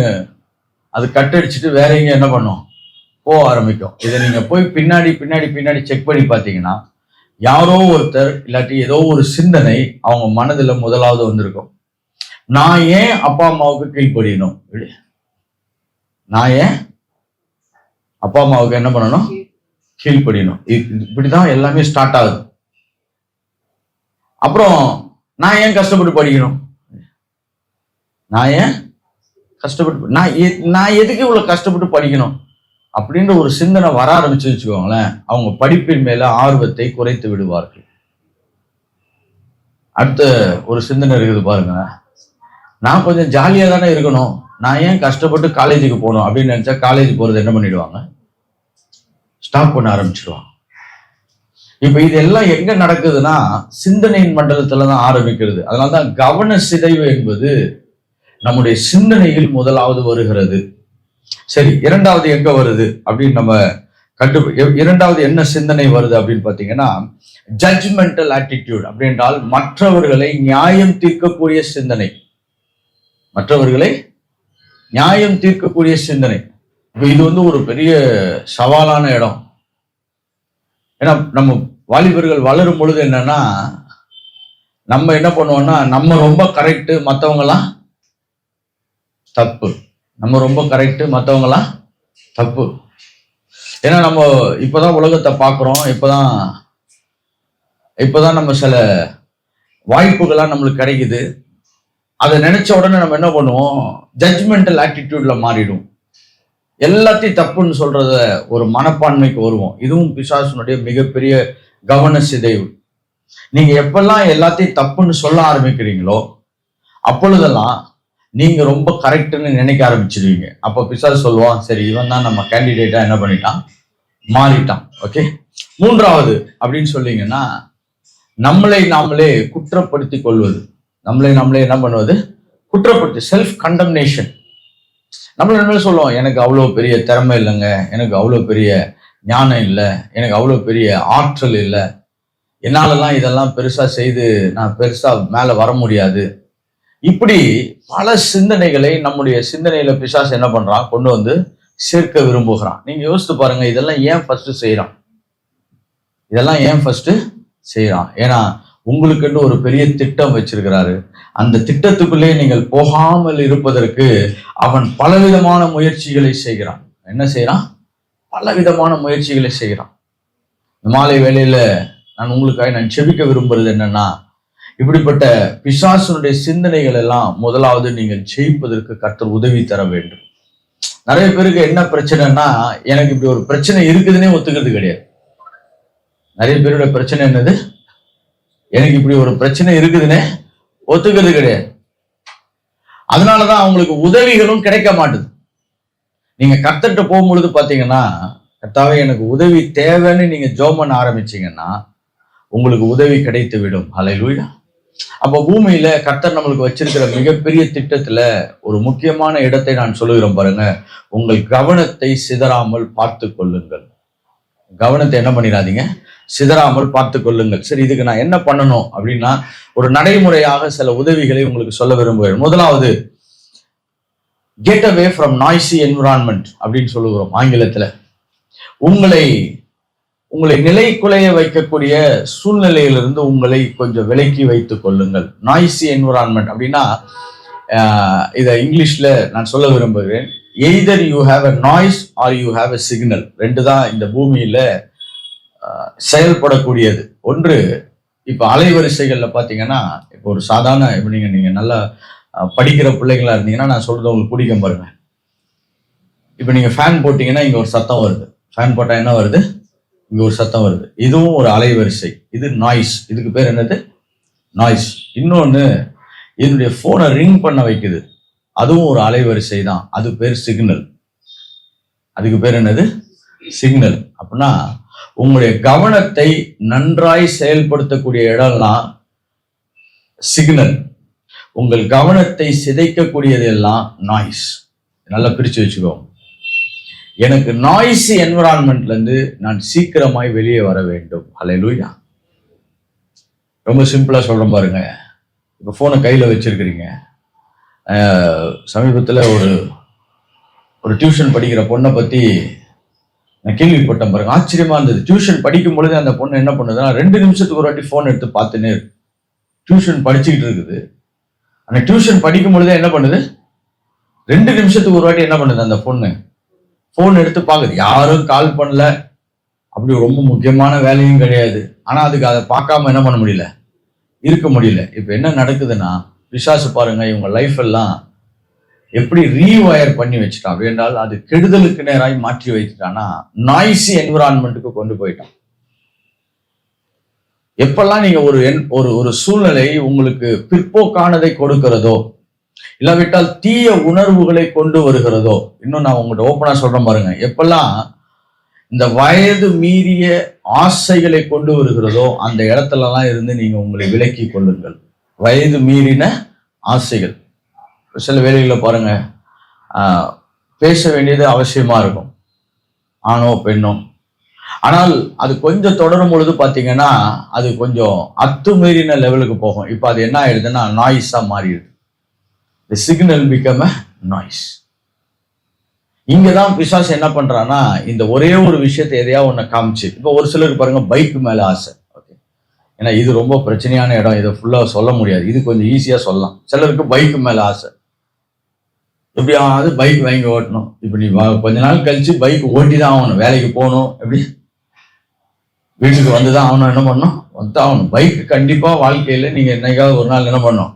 அது கட்டடிச்சுட்டு வேற எங்க என்ன பண்ணும், போக ஆரம்பிக்கும். இதை நீங்க போய் பின்னாடி பின்னாடி பின்னாடி செக் பண்ணி பார்த்தீங்கன்னா, யாரோ ஒருத்தர் இல்லாட்டி ஏதோ ஒரு சிந்தனை அவங்க மனதுல முதலாவது வந்திருக்கும். நான் ஏன் அப்பா அம்மாவுக்கு கீழ்ப்படியணும்? நான் ஏன் அப்பா அம்மாவுக்கு என்ன பண்ணணும்? கீழ்ப்படியணும். இப்படிதான் எல்லாமே ஸ்டார்ட் ஆகுது. அப்புறம் நான் ஏன் கஷ்டப்பட்டு படிக்கணும்? நான் ஏன் கஷ்டப்பட்டு நான் எதுக்கு இவ்வளவு கஷ்டப்பட்டு படிக்கணும் அப்படின்ற ஒரு சிந்தனை வர ஆரம்பிச்சு வச்சுக்கோங்களேன், அவங்க படிப்பின் மேல ஆர்வத்தை குறைத்து விடுவார்கள். அடுத்த ஒரு சிந்தனை இருக்குது பாருங்க, நான் கொஞ்சம் ஜாலியா தானே இருக்கணும், நான் ஏன் கஷ்டப்பட்டு காலேஜுக்கு போகணும் அப்படின்னு நினைச்சா காலேஜ் போறது என்ன பண்ணிடுவாங்க? ஸ்டாப் பண்ண ஆரம்பிச்சிடுவாங்க. இப்ப இதெல்லாம் எங்க நடக்குதுன்னா சிந்தனையின் மண்டலத்துல தான் ஆரம்பிக்கிறது. அதனால்தான் கவன சிதைவு என்பது நம்முடைய சிந்தனையில் முதலாவது வருகிறது. சரி, இரண்டாவது எங்க வருது அப்படின்னு நம்ம இரண்டாவது என்ன சிந்தனை வருது அப்படின்னு பாத்தீங்கன்னா, ஜட்ஜ்மெண்டல் ஆட்டிடியூட் அப்படின்றால் மற்றவர்களை நியாயம் தீர்க்கக்கூடிய சிந்தனை. மற்றவர்களை நியாயம் தீர்க்கக்கூடிய சிந்தனை. இது ஒரு பெரிய சவாலான இடம். ஏன்னா நம்ம வாலிபர்கள் வளரும் பொழுது என்னன்னா, நம்ம என்ன பண்ணுவோம்னா, நம்ம ரொம்ப கரெக்ட், மற்றவங்கலாம் தப்பு. நம்ம ரொம்ப கரெக்ட், மற்றவங்கலாம் தப்பு. ஏன்னா நம்ம இப்பதான் உலகத்தை பார்க்குறோம், இப்பதான் நம்ம சில வாய்ப்புகள்லாம் நம்மளுக்கு கிடைக்குது. அதை நினைச்ச உடனே நம்ம என்ன பண்ணுவோம்? ஜட்ஜ்மெண்டல் ஆட்டிடியூட்ல மாறிடும். எல்லாத்தையும் தப்புன்னு சொல்றத ஒரு மனப்பான்மைக்கு வருவோம். இதுவும் பிசாசுனுடைய மிகப்பெரிய கவன சிதைவு. நீங்க எப்பெல்லாம் எல்லாத்தையும் தப்புன்னு சொல்ல ஆரம்பிக்கிறீங்களோ அப்பொழுதெல்லாம் நீங்க ரொம்ப கரெக்ட்னு நினைக்க ஆரம்பிச்சிருவீங்க. அப்ப பிசாசு சொல்லுவான், சரி இவன் தான் நம்ம கேண்டிடேட்டா என்ன பண்ணிட்டான், மாறிட்டான். ஓகே. மூன்றாவது அப்படின்னு சொல்லீங்கன்னா, நம்மளை நாமளே குற்றப்படுத்தி கொள்வது. நம்மளை நாமளே என்ன பண்ணுவது? குற்றப்படுத்தி, செல்ஃப் கண்டம்னேஷன். நம்மள என்ன சொல்லுவோம், எனக்கு அவ்வளோ பெரிய திறமை இல்லைங்க, எனக்கு அவ்வளோ பெரிய ஞானம் இல்லை, எனக்கு அவ்வளோ பெரிய ஆற்றல் இல்லை, என்னாலலாம் இதெல்லாம் பெருசா செய்து நான் பெருசா மேல வர முடியாது. இப்படி பல சிந்தனைகளை நம்முடைய சிந்தனையில பிசாசு என்ன பண்றான், கொண்டு வந்து சேர்க்க விரும்புகிறான். நீங்க யோசித்து பாருங்க, இதெல்லாம் ஏன் ஃபர்ஸ்ட் செய்யறான்? இதெல்லாம் ஏன் ஃபர்ஸ்ட் செய்யறான்? ஏன்னா உங்களுக்கு ஒரு பெரிய திட்டம் வச்சிருக்கிறாரு. அந்த திட்டத்துக்குள்ளே நீங்கள் போகாமல் இருப்பதற்கு அவன் பலவிதமான முயற்சிகளை செய்கிறான். என்ன செய்யறான்? பலவிதமான முயற்சிகளை செய்கிறான். மாலை வேளையில நான் உங்களுக்காக நான் செபிக்க விரும்புறது என்னன்னா, இப்படிப்பட்ட பிசாசுனுடைய சிந்தனைகள் எல்லாம் முதலாவது நீங்கள் ஜெயிப்பதற்கு கர்த்தர் உதவி தர வேண்டும். நிறைய பேருக்கு என்ன பிரச்சனைனா, எனக்கு இப்படி ஒரு பிரச்சனை இருக்குதுன்னே ஒத்துக்கிறது கிடையாது. நிறைய பேருடைய பிரச்சனை என்னது? எனக்கு இப்படி ஒரு பிரச்சனை இருக்குதுன்னே ஒத்துக்கிறது கிடையாது. அதனாலதான் அவங்களுக்கு உதவிகளும் கிடைக்க மாட்டுது. நீங்க கர்த்தர்கிட்ட போகும்பொழுது பாத்தீங்கன்னா, கர்த்தாவே எனக்கு உதவி தேவைன்னு நீங்க ஜெபம் பண்ண ஆரம்பிச்சீங்கன்னா உங்களுக்கு உதவி கிடைத்து விடும். ஹல்லேலூயா. அப்ப பூமியில கர்த்தர் நம்மளுக்கு வச்சிருக்கிற மிகப்பெரிய திட்டத்துல ஒரு முக்கியமான இடத்தை நான் சொல்லுகிறேன் பாருங்க. உங்கள் கவனத்தை சிதறாமல் பார்த்து கொள்ளுங்கள். கவனத்தை என்ன பண்ணிடாதீங்க? சிதறாமல் பார்த்து கொள்ளுங்கள். சரி, இதுக்கு நான் என்ன பண்ணணும் அப்படின்னா, ஒரு நடைமுறையாக சில உதவிகளை உங்களுக்கு சொல்ல விரும்புகிறேன். முதலாவது, get away from noisy environment அப்படின்னு சொல்லுகிறோம் ஆங்கிலத்துல. உங்களை நிலை குலைய வைக்கக்கூடிய சூழ்நிலையிலிருந்து உங்களை கொஞ்சம் விலக்கி வைத்துக் கொள்ளுங்கள். நாய்ஸி என்விரான்மெண்ட் அப்படின்னா, இதை இங்கிலீஷ்ல நான் சொல்ல விரும்புகிறேன். Either you have a noise are you have a signal. ரெண்டு தான் இந்த பூமியில செயல்படக்கூடியது. ஒன்று, இப்ப அலைவரிசைகள்ல பாத்தீங்கன்னா, இப்போ ஒரு சாதாரண இப்ப நீங்க நல்லா படிக்கிற பிள்ளைங்களா இருந்தீங்கன்னா நான் சொல்றது உங்களுக்கு பிடிக்கும் பாருங்க. இப்ப நீங்க ஃபேன் போட்டீங்கன்னா இங்க ஒரு சத்தம் வருது. ஃபேன் போட்டா என்ன வருது? இங்க ஒரு சத்தம் வருது. இதுவும் ஒரு அலைவரிசை. இது நாய்ஸ். இதுக்கு பேர் என்னது? நாய்ஸ். இன்னொன்னு, இதனுடைய போனை ரிங் பண்ண வைக்குது. அதுவும் ஒரு அலைவரிசை தான். அது பேர் சிக்னல். அதுக்கு பேர் என்னது? சிக்னல். அப்படின்னா உங்களுடைய கவனத்தை நன்றாய் செயல்படுத்தக்கூடிய இடம்லாம் சிக்னல். உங்கள் கவனத்தை சிதைக்கக்கூடியது எல்லாம் நாய்ஸ். நல்லா பிரிச்சு வச்சுக்கோ. எனக்கு நாய்ஸி என்விரான்மெண்ட்ல இருந்து நான் சீக்கிரமாய் வெளியே வர வேண்டும். ஹல்லேலூயா. ரொம்ப சிம்பிளா சொல்றேன் பாருங்க. இப்ப போனை கையில வச்சிருக்கிறீங்க. சமீபத்துல ஒரு டியூஷன் படிக்கிற பொண்ணை பத்தி நான் கேள்விப்பட்டேன் பாருங்க, ஆச்சரியமா இருந்தது. டியூஷன் படிக்கும் பொழுது அந்த பொண்ணு என்ன பண்ணுதுன்னா 2 நிமிஷத்துக்கு ஒரு வாட்டி போன் எடுத்து பார்த்துன்னே இருக்கு. டியூஷன் படிச்சுக்கிட்டு இருக்குது. அந்த டியூஷன் படிக்கும் பொழுதே என்ன பண்ணுது, 2 நிமிஷத்துக்கு ஒரு வாட்டி என்ன பண்ணுது அந்த பொண்ணு, போன் எடுத்து பார்க்குது. யாரும் கால் பண்ணல, அப்படி ரொம்ப முக்கியமான வேலையும் கிடையாது. ஆனா அதுக்கு அதை பார்க்காம என்ன பண்ண முடியல, இருக்க முடியல. இப்ப என்ன நடக்குதுன்னா, பிசாசு பாருங்க இவங்க லைஃப் எல்லாம் எப்படி ரீவயர் பண்ணி வச்சுட்டான் என்றால், அது கெடுதலுக்கு நேராய் மாற்றி வைத்துட்டான்னா, நாய்ஸி என்விரான்மெண்ட்டுக்கு கொண்டு போயிட்டான். எப்பெல்லாம் நீங்க ஒரு சூழ்நிலை உங்களுக்கு பிற்போக்கானதை கொடுக்கிறதோ, இல்லாவிட்டால் தீய உணர்வுகளை கொண்டு வருகிறதோ, இன்னும் நான் உங்கள்கிட்ட ஓப்பனா சொல்றேன் பாருங்க, எப்பெல்லாம் இந்த வயது மீறிய ஆசைகளை கொண்டு வருகிறதோ அந்த இடத்துலலாம் இருந்து நீங்க உங்களை விலக்கி கொள்ளுங்கள். வயது மீறின ஆசைகள் சில வேலைகளில் பாருங்க, பேச வேண்டியது அவசியமா இருக்கும், ஆணோ பெண்ணோ. ஆனால் அது கொஞ்சம் தொடரும் பொழுது பார்த்தீங்கன்னா அது கொஞ்சம் அத்துமீறின லெவலுக்கு போகும். இப்போ அது என்ன ஆயிடுதுன்னா நாய்ஸா மாறிடுது. தி சிக்னல் பிகம் அ நாய்ஸ். இங்கதான் பிசாசு என்ன பண்றான்னா, இந்த ஒரே ஒரு விஷயத்தை எதையா ஒண்ணு காமிச்சு, இப்போ ஒரு சிலருக்கு பாருங்க பைக் மேல ஆசை. ஓகே, ஏன்னா இது ரொம்ப பிரச்சனையான இடம், இதை ஃபுல்லா சொல்ல முடியாது, இது கொஞ்சம் ஈஸியா சொல்லலாம். சிலருக்கு பைக் மேல ஆசை, எப்படியாவது பைக் வாங்கி ஓட்டணும். இப்போ நீ கொஞ்ச நாள் கழிச்சு பைக் ஓட்டி தான் ஆகணும், வேலைக்கு போகணும், எப்படி வீட்டுக்கு வந்துதான் ஆகணும், என்ன பண்ணணும், ஆகணும். பைக் கண்டிப்பா வாழ்க்கையில நீங்க என்னைக்காவது ஒரு நாள் என்ன பண்ணணும்,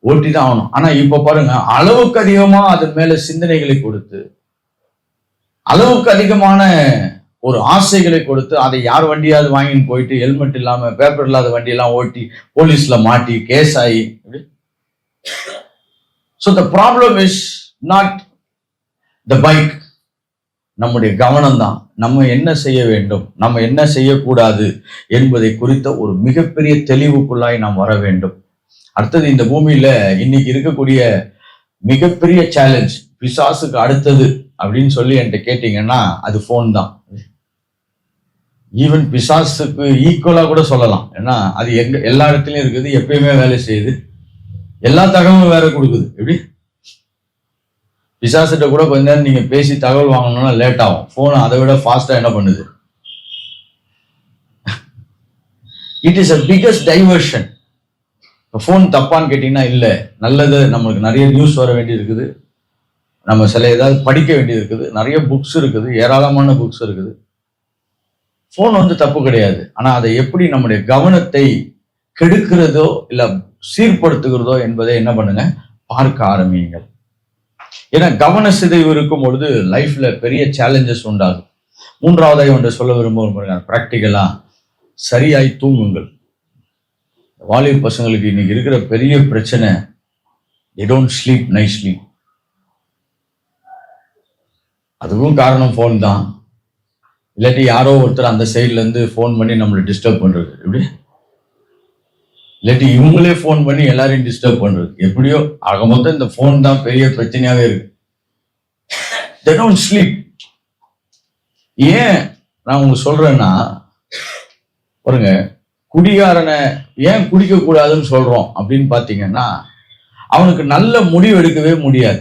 ஓட்டி தான் ஆகணும். ஆனா இப்ப பாருங்க, அளவுக்கு அதிகமா அதன் மேல சிந்தனைகளை கொடுத்து, அளவுக்கு அதிகமான ஒரு ஆசைகளை கொடுத்து, அதை யார் வண்டியாவது வாங்கின்னு போயிட்டு ஹெல்மெட் இல்லாம பேப்பர் இல்லாத வண்டியெல்லாம் ஓட்டி போலீஸ்ல மாட்டி கேஸ் ஆகி. So the problem is not the bike. நம்முடைய கவனம் தான், நம்ம என்ன செய்ய வேண்டும், நம்ம என்ன செய்யக்கூடாது என்பதை குறித்த ஒரு மிகப்பெரிய தெளிவுக்குள்ளாய் நாம் வர வேண்டும். அடுத்தது, இந்த பூமியில இன்னைக்கு இருக்கக்கூடிய மிகப்பெரிய சேலஞ்ச், பிசாசுக்கு அடுத்தது அப்படின்னு சொல்லி என்கிட்ட கேட்டீங்கன்னா அது போன் தான். ஈவன் பிசாசுக்கு ஈக்குவலா கூட சொல்லலாம். ஏன்னா அது எல்லா இடத்துலயும் இருக்குது, எப்பயுமே வேலை செய்யுது, எல்லா தகவலும் வேற கொடுக்குது. எப்படி பிசாசிட்ட கூட கொஞ்ச நேரம் நீங்க பேசி தகவல் வாங்கணும்னா லேட் ஆகும், போன் அதை விட ஃபாஸ்டா என்ன பண்ணுது. It is a biggest diversion. Phone தப்பான்னு கேட்டீங்கன்னா இல்ல, நல்லது. நம்மளுக்கு நிறைய நியூஸ் வர வேண்டி இருக்குது, நம்ம சில ஏதாவது படிக்க வேண்டியது இருக்குது, நிறைய புக்ஸ் இருக்குது, ஏராளமான புக்ஸ் இருக்குது. போன் தப்பு கிடையாது. ஆனா அதை எப்படி நம்முடைய கவனத்தை கெடுக்கிறதோ இல்ல சீர்படுத்துகிறதோ என்பதை என்ன பண்ணுங்க, பார்க்க ஆரம்பியுங்கள். ஏன்னா கவன சிதைவு இருக்கும் பொழுது லைஃப்ல பெரிய சேலஞ்சஸ் உண்டாகும். மூன்றாவதாய் ஒன்று சொல்ல விரும்புகிறேன், பிராக்டிக்கலா சரியாய் தூங்குங்கள். வாலிப பசங்களுக்கு இன்னைக்கு இருக்கிற பெரிய பிரச்சனை, they don't sleep nicely. அதுவும் காரணம் போன் தான். இல்லாட்டி யாரோ ஒருத்தர் அந்த சைட்ல இருந்து போன் பண்ணி நம்மளை டிஸ்டர்ப் பண்றது, எப்படி இல்லாட்டி இவங்களே போன் பண்ணி எல்லாரையும் டிஸ்டர்ப் பண்றது, எப்படியோ ஆக மொத்தம் இந்த போன் தான் பெரிய பிரச்சனையாவே இருக்கு. they don't sleep. ஏன் நான் உங்களுக்கு சொல்றேன்னா, பாருங்க, குடிகாரனை ஏன் குடிக்க கூடாதுன்னு சொல்றோம் அப்படின்னு பாத்தீங்கன்னா, அவனுக்கு நல்ல முடிவு எடுக்கவே முடியாது.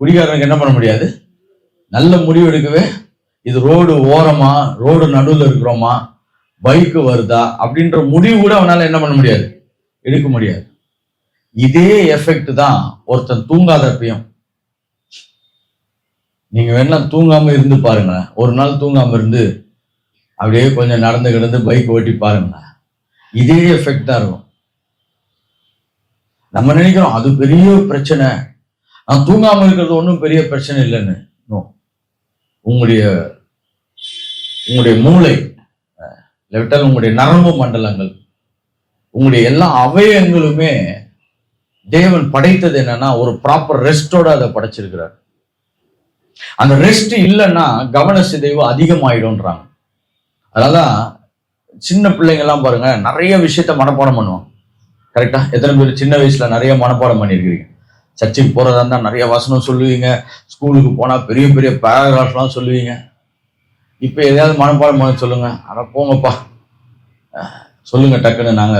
குடிகாரனுக்கு என்ன பண்ண முடியாது, நல்ல முடிவு எடுக்கவே, இது ரோடு ஓரமா, ரோடு நடுவில் இருக்கிறோமா, பைக்கு வருதா அப்படின்ற முடிவு கூட அவனால என்ன பண்ண முடியாது, எடுக்க முடியாது. இதே எஃபெக்ட் தான் ஒருத்தன் தூங்காதப்பையும். நீங்க வேணா தூங்காம இருந்து பாருங்க, ஒரு நாள் தூங்காம இருந்து அப்படியே கொஞ்சம் நடந்து கிடந்து பைக் ஓட்டி பாருங்க, இதே எஃபெக்ட் தான் இருக்கும். நம்ம நினைக்கிறோம் அது பெரிய பிரச்சனை, நான் தூங்காம இருக்கிறது ஒன்றும் பெரிய பிரச்சனை இல்லைன்னு. உங்களுடைய மூளை, இல்லாவிட்டால் உங்களுடைய நரம்பு மண்டலங்கள், உங்களுடைய எல்லா அவயங்களுமே தேவன் படைத்தது என்னன்னா ஒரு ப்ராப்பர் ரெஸ்டோட அதை படைச்சிருக்கிறார். அந்த ரெஸ்ட் இல்லைன்னா கவன சிதைவு அதிகமாயிடும்ன்றாங்க. அதனாலதான் சின்ன பிள்ளைங்க எல்லாம் பாருங்க, நிறைய விஷயத்த மனப்பாடம் பண்ணுவாங்க. கரெக்டா? எத்தனை பேர் சின்ன வயசுல நிறைய மனப்பாடம் பண்ணியிருக்கிறீங்க? சர்ச்சுக்கு போறதா இருந்தா நிறைய வசனம் சொல்லுவீங்க, ஸ்கூலுக்கு போனா பெரிய பெரிய பேராகிராஃப்லாம் சொல்லுவீங்க. இப்ப எதையாவது மனப்பாடம் பண்ண சொல்லுங்க, அட போங்கப்பா சொல்லுங்க டக்குன்னு, நாங்க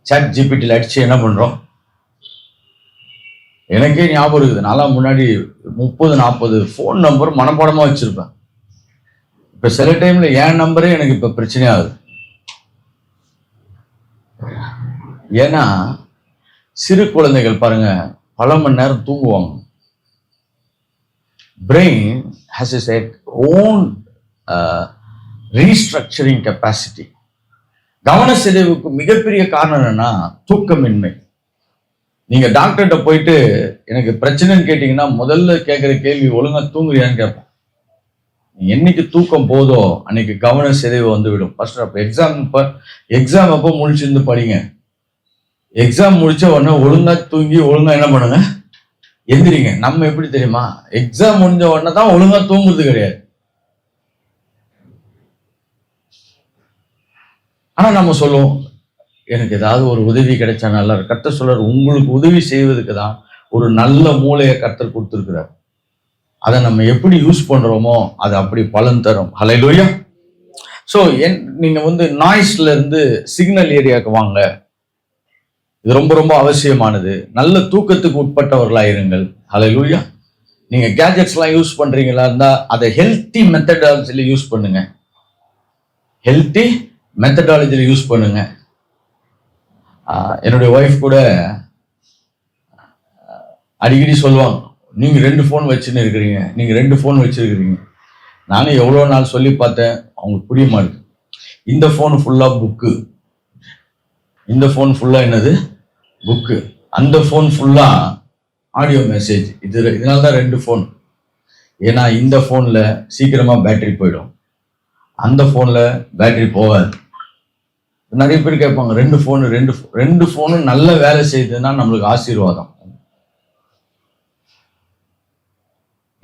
சாட் ஜிபிடியில் அடிச்சு என்ன பண்றோம். எனக்கே ஞாபகம் இருக்குது, நான்லாம் முன்னாடி 30-40 ஃபோன் நம்பர் மனப்பாடமா வச்சிருப்பேன். இப்ப சில டைம்ல என் நம்பரே எனக்கு இப்ப பிரச்சனையாகுது. ஏன்னா சிறு குழந்தைகள் பாருங்க பல மணி நேரம் தூங்குவாங்க. Brain has is own restructuring capacity. கவன சிதைவுக்கு மிகப்பெரிய காரணம் என்னன்னா தூக்கமின்மை. நீங்க டாக்டர்கிட்ட போயிட்டு எனக்கு பிரச்சனைன்னு கேட்டீங்கன்னா முதல்ல கேட்கிற கேள்வி ஒழுங்கா தூங்குறியான்னு கேட்போம். என்னைக்கு தூக்கம் போதோ அன்னைக்கு கவன சிதைவு வந்து விடும். ஃபர்ஸ்ட் அப்போ எக்ஸாம் அப்போ முடிச்சிருந்து படிங்க. எக்ஸாம் முடிச்ச உடனே ஒழுங்கா தூங்கி ஒழுங்கா என்ன பண்ணுங்க, எந்திரிங்க. நம்ம எப்படி தெரியுமா, எக்ஸாம் முடிஞ்ச உடனே தான் ஒழுங்கா தூங்குறது கிடையாது. ஆனா நம்ம சொல்லுவோம் எனக்கு ஏதாவது ஒரு உதவி கிடைச்சா நல்லா. கர்த்தர் சொல்றார் உங்களுக்கு உதவி செய்வதற்கு தான் ஒரு நல்ல மூளையை கர்த்தர் கொடுத்துருக்கிறார். அதை நம்ம எப்படி யூஸ் பண்றோமோ அது அப்படி பலன் தரும். ஹல்லேலூயா. ஸோ நீங்க வந்து நாய்ஸ்ல இருந்து சிக்னல் ஏரியாவுக்கு வாங்க. இது ரொம்ப ரொம்ப அவசியமானது. நல்ல தூக்கத்துக்கு உட்பட்டவர்களாயிருங்கள். ஹல்லேலூயா. நீங்க கேஜெட்ஸ்லாம் யூஸ் பண்றீங்களா இருந்தா அதை ஹெல்த்தி மெத்தடாலஜில யூஸ் பண்ணுங்க. ஹெல்த்தி மெத்தடாலஜில யூஸ் பண்ணுங்க. என்னுடைய ஒய்ஃப் கூட அடிக்கடி சொல்லுவாங்க, நீங்க 2 ஃபோன் வச்சுன்னு இருக்கிறீங்க, நீங்க 2 ஃபோன் வச்சிருக்கிறீங்க. நானும் எவ்வளோ நாள் சொல்லி பார்த்தேன், அவங்களுக்கு புரிய மாட்டேது. இந்த ஃபோன் ஃபுல்லா புக்கு, இந்த ஃபோன் ஃபுல்லா என்னது புக்கு, அந்த ஃபோன் ஃபுல்லா ஆடியோ மெசேஜ். இதனால தான் 2 ஃபோன். ஏன்னா இந்த ஃபோன்ல சீக்கிரமா பேட்டரி போயிடும், அந்த ஃபோன்ல பேட்டரி போகாது. நிறைய பேர் கேட்பாங்க ரெண்டு ஃபோனும் நல்ல வேலை செய்யுதுன்னா நம்மளுக்கு ஆசீர்வாதம்.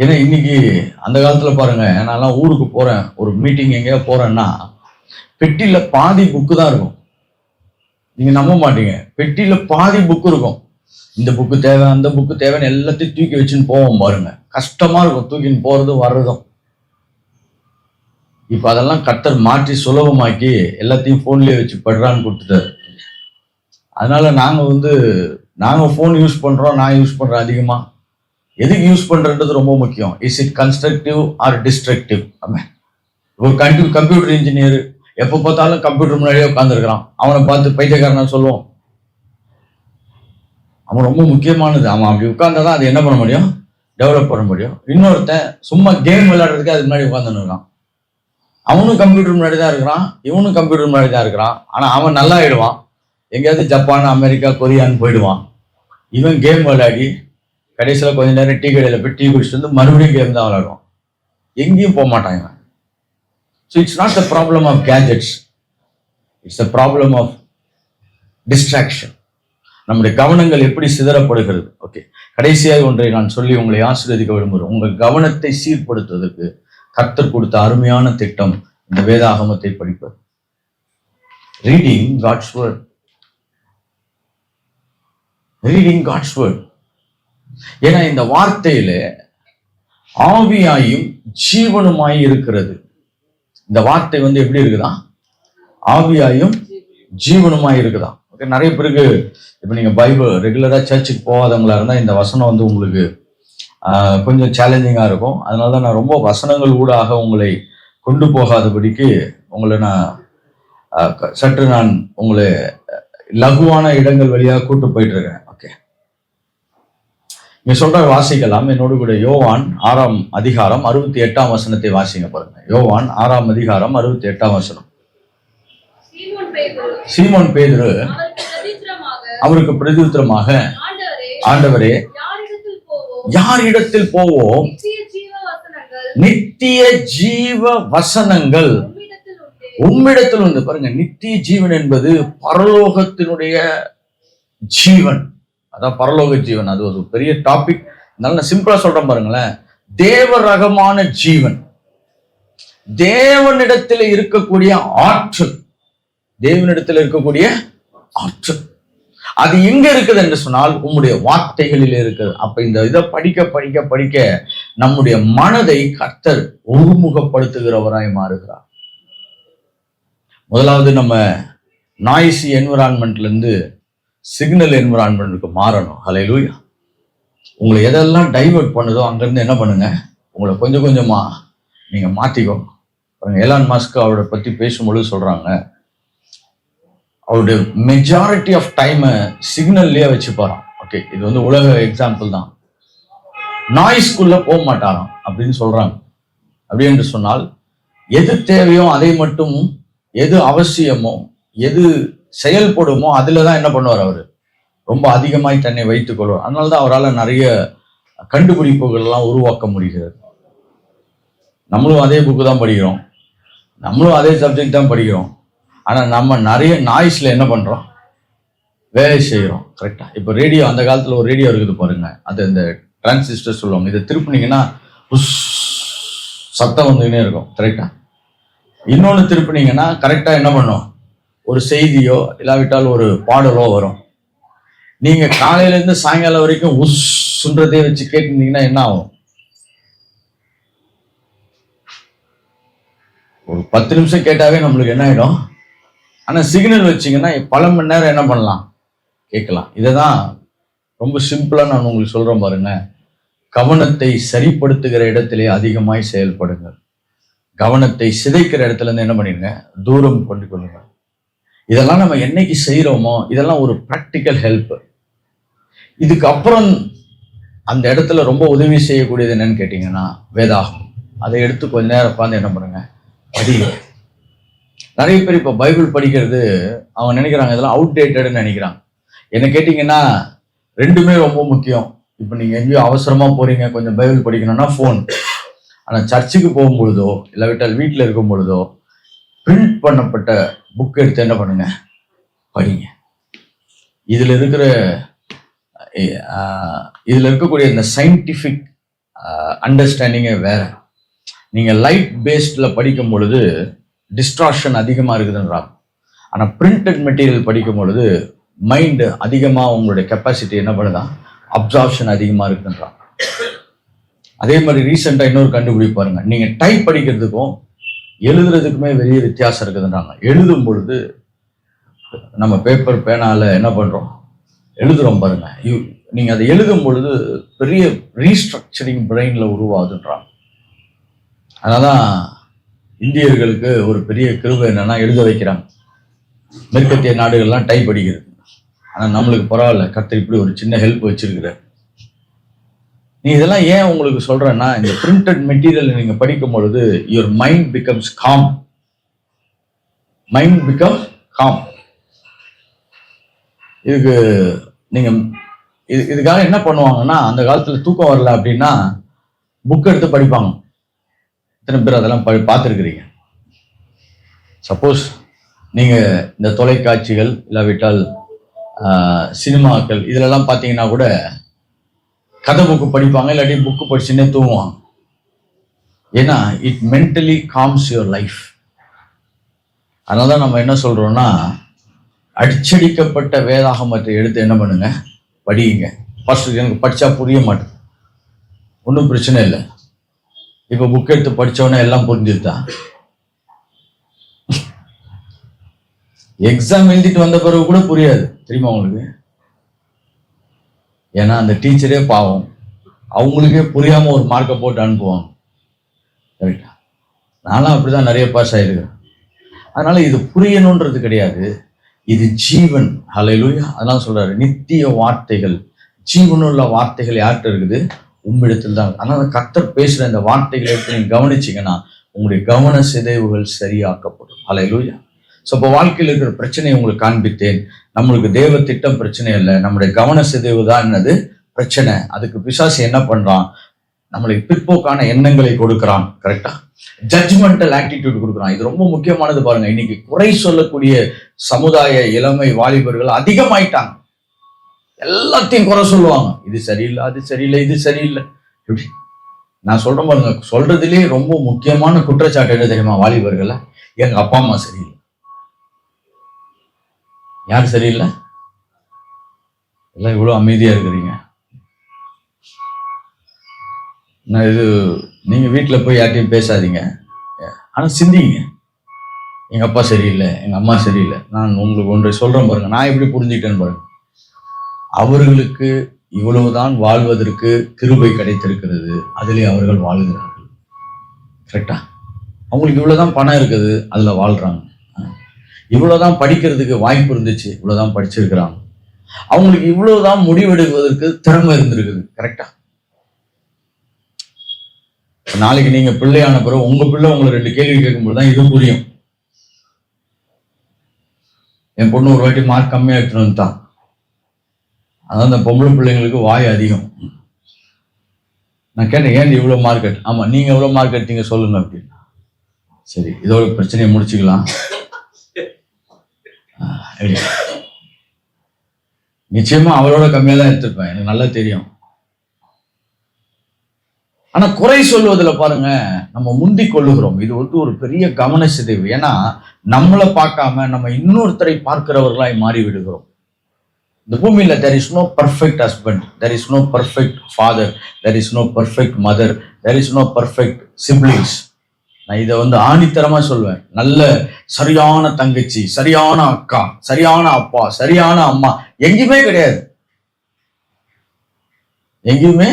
ஏன்னா இன்னைக்கு அந்த காலத்துல பாருங்க, நான்லாம் ஊருக்கு போறேன், ஒரு மீட்டிங் எங்கேயா போறேன்னா பெட்டியில பாதி புக்கு தான் இருக்கும். நீங்க நம்ப மாட்டீங்க, பெட்டியில பாதி புக்கு இருக்கும். இந்த புக்கு தேவை, அந்த புக்கு தேவைன்னு எல்லாத்தையும் தூக்கி வச்சுன்னு போவோம் பாருங்க. கஷ்டமா இருக்கும் தூக்கின்னு போறதும் வர்றதும். இப்ப அதெல்லாம் கர்த்தர் மாற்றி சுலபமாக்கி எல்லாத்தையும் போன்லயே வச்சு படுறான்னு கொடுத்துட்டாரு. அதனால நாங்க போன் யூஸ் பண்றோம், நான் யூஸ் பண்றேன் அதிகமா. எதுக்கு யூஸ் பண்றது ரொம்ப முக்கியம். Is it constructive or destructive? ஒரு கம்ப்யூட்டர் இன்ஜினியர் எப்ப பார்த்தாலும் கம்ப்யூட்டர் முன்னாடியே உட்காந்துருக்கிறான். அவனை பார்த்து பைத்தியக்காரனா சொல்லுவோம். அவன் ரொம்ப முக்கியமானது. அவன் அப்படி உட்கார்ந்தாதான் அது என்ன பண்ண முடியும், டெவலப் பண்ண முடியும். இன்னொருத்தன் சும்மா கேம் விளையாடுறதுக்கு அது முன்னாடி உட்காந்துன்னு இருக்கான். அவனும் கம்ப்யூட்டர் முன்னாடி தான் இருக்கிறான், இவனும் கம்ப்யூட்டர் முன்னாடி தான் இருக்கிறான். ஆனா அவன் நல்லா ஆயிடுவான், எங்கேயாவது ஜப்பான், அமெரிக்கா, கொரியான்னு போயிடுவான். இவன் கேம் விளையாடி கடைசியில் கொஞ்ச நேரம் டீ கடையில் போய் டீ குடிச்சிட்டு வந்து மறுபடியும் கேம் தான் விளையாடுவான். எங்கேயும் போக மாட்டான் இவன். So it's not the problem of gadgets, it's the problem of distraction. நம்முடைய கவனங்கள் எப்படி சிதறப்படுகிறது. ஓகே, கடைசியாக ஒன்றை நான் சொல்லி உங்களை ஆசீர்வதிக்க விரும்புகிறேன். உங்கள் கவனத்தை சீர்படுத்துவதற்கு கர்த்தர் கொடுத்த அருமையான திட்டம் இந்த வேதாகமத்தை படிப்பது. Reading God's word. Reading God's word. ஏன்னா இந்த வார்த்தையில ஆவியாயும் ஜீவனுமாய் இருக்கிறது. இந்த வார்த்தை வந்து எப்படி இருக்குதா, ஆவியாயும் ஜீவனுமாய் இருக்குதா. ஓகே, நிறைய பேருக்கு இப்ப நீங்க பைபிள் ரெகுலரா சர்ச்சுக்கு போகாதவங்களா இருந்தா இந்த வசனம் வந்து உங்களுக்கு கொஞ்சம் சேலஞ்சிங்கா இருக்கும். அதனாலதான் நான் ரொம்ப வசனங்கள் ஊடாக உங்களை கொண்டு போகாதபடிக்கு உங்களை சற்று நான் உங்களை லகுவான இடங்கள் வழியாக கூட்டு போயிட்டு இருக்கேன். ஓகே, நீங்க சொல்ற வாசிக்கலாம் என்னோடு கூட. யோவான் 6ஆம் அதிகாரம் 68ஆம் வசனத்தை வாசிங்க பாருங்க. யோவான் 6ஆம் அதிகாரம் 68ஆம் வசனம். சீமோன் பேதுரு அவருக்கு பிரதியுத்தரமாக, ஆண்டவரே யார் இடத்தில் போவோம், நித்திய ஜீவ வசனங்கள் உம்மிடத்தில் உண்டு. பாருங்க, நித்திய ஜீவன் என்பது பரலோகத்தினுடைய ஜீவன். அதான் பரலோக ஜீவன். அது ஒரு பெரிய டாபிக். நல்ல சிம்பிளா சொல்றேன் பாருங்களேன். தேவ ரகமான ஜீவன், தேவனிடத்தில் இருக்கக்கூடிய ஆற்றல், தேவனிடத்தில் இருக்கக்கூடிய ஆற்றல் அது எங்க இருக்குது என்று சொன்னால் உம்முடைய வார்த்தைகளில் இருக்குது. அப்ப இந்த இதை படிக்க படிக்க படிக்க நம்முடைய மனதை கர்த்தர் ஒருமுகப்படுத்துகிறவராய் மாறுகிறார். முதலாவது நம்ம நாய்ஸி என்விரான்மெண்ட்ல இருந்து சிக்னல் என்விரான்மெண்ட்டுக்கு மாறணும். ஹல்லேலூயா. உங்களை எதெல்லாம் டைவர்ட் பண்ணுதோ அங்கிருந்து என்ன பண்ணுங்க, உங்களை கொஞ்சம் கொஞ்சமா நீங்க மாத்திக்கோங்க. எலான் மஸ்க் அவரை பத்தி பேசும்பொழுது சொல்றாங்க, அவருடைய மெஜாரிட்டி ஆஃப் டைமை சிக்னல்லையே வச்சுப்பாராம். ஓகே, இது வந்து உலக எக்ஸாம்பிள் தான். நாய்ஸ்குள்ள போக மாட்டாராம் அப்படின்னு சொல்றாங்க. அப்படி என்று சொன்னால் எது தேவையோ அதை மட்டும், எது அவசியமோ, எது செயல்படுமோ அதுல தான் என்ன பண்ணுவார் அவரு, ரொம்ப அதிகமாய் தன்னை வைத்துக் கொள்வார். அதனால்தான் அவரால் நிறைய கண்டுபிடிப்புகள் எல்லாம் உருவாக்க முடிகிறது. நம்மளும் அதே புக்கு தான் படிக்கிறோம், நம்மளும் அதே சப்ஜெக்ட் தான் படிக்கிறோம். ஆனா நம்ம நிறைய நாய்ஸ்ல என்ன பண்றோம், வேலை செய்கிறோம். கரெக்டா? இப்போ ரேடியோ, அந்த காலத்துல ஒரு ரேடியோ இருக்குது பாருங்க, அது இந்த டிரான்சிஸ்டர் சொல்லுவாங்க. இதை திருப்பினீங்கன்னா சத்தம் வந்துக்கினே இருக்கும். கரெக்டா? இன்னொன்று திருப்பினீங்கன்னா கரெக்டா என்ன பண்ணும், ஒரு செய்தியோ இல்லாவிட்டால் ஒரு பாடலோ வரும். நீங்க காலையில இருந்து சாயங்காலம் வரைக்கும் உஸ்ன்றதே வச்சு கேட்டிருந்தீங்கன்னா என்ன ஆகும்? ஒரு 10 நிமிஷம் கேட்டாவே நம்மளுக்கு என்ன ஆயிடும். ஆனா சிக்னல் வச்சிங்கன்னா பல மணி நேரம் என்ன பண்ணலாம், கேட்கலாம். இதைதான் ரொம்ப சிம்பிளா நான் உங்களுக்கு சொல்றேன் பாருங்க. கவனத்தை சரிப்படுத்துகிற இடத்திலே அதிகமாய் செயல்படுங்க. கவனத்தை சிதைக்கிற இடத்துல இருந்து என்ன பண்ணிடுங்க, தூரம் கொண்டு கொள்ளுங்க. இதெல்லாம் நம்ம என்னைக்கு செய்யறோமோ இதெல்லாம் ஒரு ப்ராக்டிக்கல் ஹெல்ப். இதுக்கு அப்புறம் அந்த இடத்துல ரொம்ப உதவி செய்யக்கூடியது என்னன்னு கேட்டீங்கன்னா வேதாகம். அதை எடுத்து கொஞ்ச நேரம் உட்காந்து என்ன பண்ணுங்க, படிங்க. நிறைய பேர் இப்போ பைபிள் படிக்கிறது அவங்க நினைக்கிறாங்க இதெல்லாம் அவுட்டேட்டட்னு நினைக்கிறாங்க. என்ன கேட்டீங்கன்னா ரெண்டுமே ரொம்ப முக்கியம். இப்போ நீங்க எங்கேயோ அவசரமா போறீங்க, கொஞ்சம் பைபிள் படிக்கணும்னா ஃபோன். ஆனால் சர்ச்சுக்கு போகும்பொழுதோ இல்லாவிட்டால் வீட்டில் இருக்கும் பொழுதோ பிரிண்ட் பண்ணப்பட்ட புக் எடுத்து என்ன பண்ணுங்க, படிங்க. இதுல இருக்கக்கூடிய இந்த சயின்டிஃபிக் அண்டர்ஸ்டாண்டிங்கே வேற. நீங்க லைட் பேஸ்ட்ல படிக்கும் பொழுது டிஸ்ட்ராக்ஷன் அதிகமா இருக்குதுன்றாங்க. ஆனா பிரிண்டட் மெட்டீரியல் படிக்கும் பொழுது மைண்ட் அதிகமா, உங்களுடைய கெப்பாசிட்டி என்ன பண்ணுதான், அப்சார்ப்ஷன் அதிகமா இருக்குன்றாங்க. அதே மாதிரி ரீசெண்டா இன்னொரு கண்டுபிடிப்பு பாருங்க, நீங்க டைப் படிக்கிறதுக்கும் எழுதுறதுக்குமே பெரிய வித்தியாசம் இருக்குதுன்றாங்க. எழுதும் பொழுது நம்ம பேப்பர் பேனால என்ன பண்றோம், எழுதுறோம் பாருங்க. நீங்க அதை எழுதும் பொழுது பெரிய ரீஸ்ட்ரக்சரிங் பிரெயின்ல உருவாகுதுன்றாங்க. அதனாலதான் இந்தியர்களுக்கு ஒரு பெரிய கிருபை என்னன்னா எழுத வைக்கிறாங்க. மேற்கத்திய நாடுகள்லாம் டைப் அடிக்கிறது. ஆனா நம்மளுக்கு பரவாயில்ல, கர்த்தர் இப்படி ஒரு சின்ன ஹெல்ப் வச்சிருக்கிறார். நீ இதெல்லாம் ஏன் உங்களுக்கு சொல்றேன்னா, இந்த பிரிண்டட் மெட்டீரியல் நீங்க படிக்கும் பொழுது your mind becomes com. Mind becomes com. இதுக்கு நீங்க இதுக்காக என்ன பண்ணுவாங்கன்னா, அந்த காலத்துல தூக்கம் வரல அப்படின்னா புக் எடுத்து படிப்பாங்க. எத்தனை பேர் அதெல்லாம் பார்த்துருக்கிறீங்க? சப்போஸ் நீங்க இந்த தொலைக்காட்சிகள் இல்லாவிட்டால் சினிமாக்கள் இதுலெல்லாம் பார்த்தீங்கன்னா கூட கதை புக்கு படிப்பாங்க, இல்லாட்டி புக்கு படிச்சுன்னே தூங்குவாங்க. ஏன்னா it mentally comes your life. அதனால நம்ம என்ன சொல்றோம்னா, அடிச்சடிக்கப்பட்ட வேதாகமத்தை எடுத்து என்ன பண்ணுங்க, படியுங்க. ஃபர்ஸ்ட் எனக்கு படிச்சா புரிய மாட்டேன், ஒன்றும் பிரச்சனை இல்லை. இப்போ புக் எடுத்து படிச்சோன்னா எல்லாம் புரிஞ்சுதா? எக்ஸாம் எழுதிட்டு வந்த பிறகு கூட புரியாது, தெரியுமா உங்களுக்கு? ஏன்னா அந்த டீச்சரே பாவம், அவங்களுக்கே புரியாம ஒரு மார்க்கை போட்டு அனுப்புவாங்க. கரெக்டா? நானும் அப்படிதான் நிறைய பாஸ் ஆயிருக்கேன். அதனால இது புரியணுன்றது கிடையாது, இது ஜீவன். ஹல்லேலூயா. அதனால சொல்றாரு, நித்திய வார்த்தைகள், ஜீவனுள்ள வார்த்தைகள் யார்கிட்ட இருக்குது, உம்மிடத்தில் தான். அதனால கர்த்தர் பேசுற இந்த வார்த்தைகளை எடுத்து நீங்க கவனிச்சீங்கன்னா உங்களுடைய கவன சிதைவுகள் சரியாக்கப்படும். ஹல்லேலூயா. ஸோ இப்போ வாழ்க்கையில் இருக்கிற பிரச்சனையை உங்களுக்கு காண்பித்தேன். நம்மளுக்கு தேவ திட்டம் பிரச்சனை இல்லை, நம்முடைய கவன சிதைவு தான் என்னது பிரச்சனை. அதுக்கு பிசாசு என்ன பண்றான், நம்மளுக்கு பிற்போக்கான எண்ணங்களை கொடுக்குறான். கரெக்டா? ஜட்ஜ்மெண்டல் ஆட்டிடியூட் கொடுக்குறான். இது ரொம்ப முக்கியமானது பாருங்க. இன்னைக்கு குறை சொல்லக்கூடிய சமுதாய இளமை வாலிபர்கள் அதிகமாயிட்டாங்க. எல்லாத்தையும் குறை சொல்லுவாங்க, இது சரியில்லை, அது சரியில்லை, இது சரியில்லை. எப்படி நான் சொல்றேன் பாருங்க, சொல்றதுலேயே ரொம்ப முக்கியமான குற்றச்சாட்டு என்ன தெரியுமா வாலிபர்கள், எங்க அப்பா அம்மா சரியில்லை. யார் சரியில்லை? எல்லாம் இவ்வளவு அமைதியா இருக்கிறீங்க. நான் இது நீங்க வீட்டுல போய் யார்ட்டையும் பேசாதீங்க, ஆனா சிந்திங்க. எங்க அப்பா சரியில்லை, எங்க அம்மா சரியில்லை. நான் உங்களுக்கு ஒன்றை சொல்றேன் பாருங்க, நான் எப்படி புரிஞ்சுக்கிட்டேன்னு பாருங்க. அவர்களுக்கு இவ்வளவுதான் வாழ்வதற்கு கிருபை கிடைத்திருக்கிறது, அதிலே அவர்கள் வாழ்கிறார்கள். கரெக்டா? அவங்களுக்கு இவ்வளவுதான் பணம் இருக்குது, அதுல வாழ்றாங்க. இவ்வளவுதான் படிக்கிறதுக்கு வாய்ப்பு இருந்துச்சு, இவ்வளவுதான் படிச்சிருக்கிறாங்க. அவங்களுக்கு இவ்வளவுதான் முடிவெடுப்பதற்கு திறமை இருந்திருக்குது. கரெக்டா? நாளைக்கு நீங்க பிள்ளையான பிறகு உங்க பிள்ளை உங்களை 2 கேள்வி கேட்கும்போது தான் இது புரியும். என் பொண்ணு ஒரு வாட்டி மார்க் கம்மியா எடுத்துட்டு வந்துட்டான். அதான் அந்த பொம்பளை பிள்ளைங்களுக்கு வாய் அதிகம். நான் கேட்டேன், ஏன் இவ்வளவு மார்க் எடுத்து? ஆமா, நீங்க எவ்வளவு மார்க் எடுத்தீங்க சொல்லுங்க அப்படின்னா. சரி, இதோட பிரச்சனையை முடிச்சுக்கலாம். நிச்சயமா அவளோட கம்மியா தான் எடுத்திருப்பேன், எனக்கு நல்லா தெரியும். ஆனா குறை சொல்வதில் பாருங்க, நம்ம முந்தி கொள்ளுகிறோம். இது ஒரு பெரிய கவன சிதைவு. ஏன்னா நம்மளை பார்க்காம நம்ம இன்னொருத்தரை பார்க்கிறவர்களாய் மாறி விடுகிறோம். இந்த பூமியில there is no perfect husband, there is no perfect father, there is no perfect mother, there is no perfect siblings. நான் இதை ஆணித்தரமா சொல்வேன். நல்ல சரியான தங்கச்சி, சரியான அக்கா, சரியான அப்பா, சரியான அம்மா எங்கேயுமே கிடையாது, எங்கேயுமே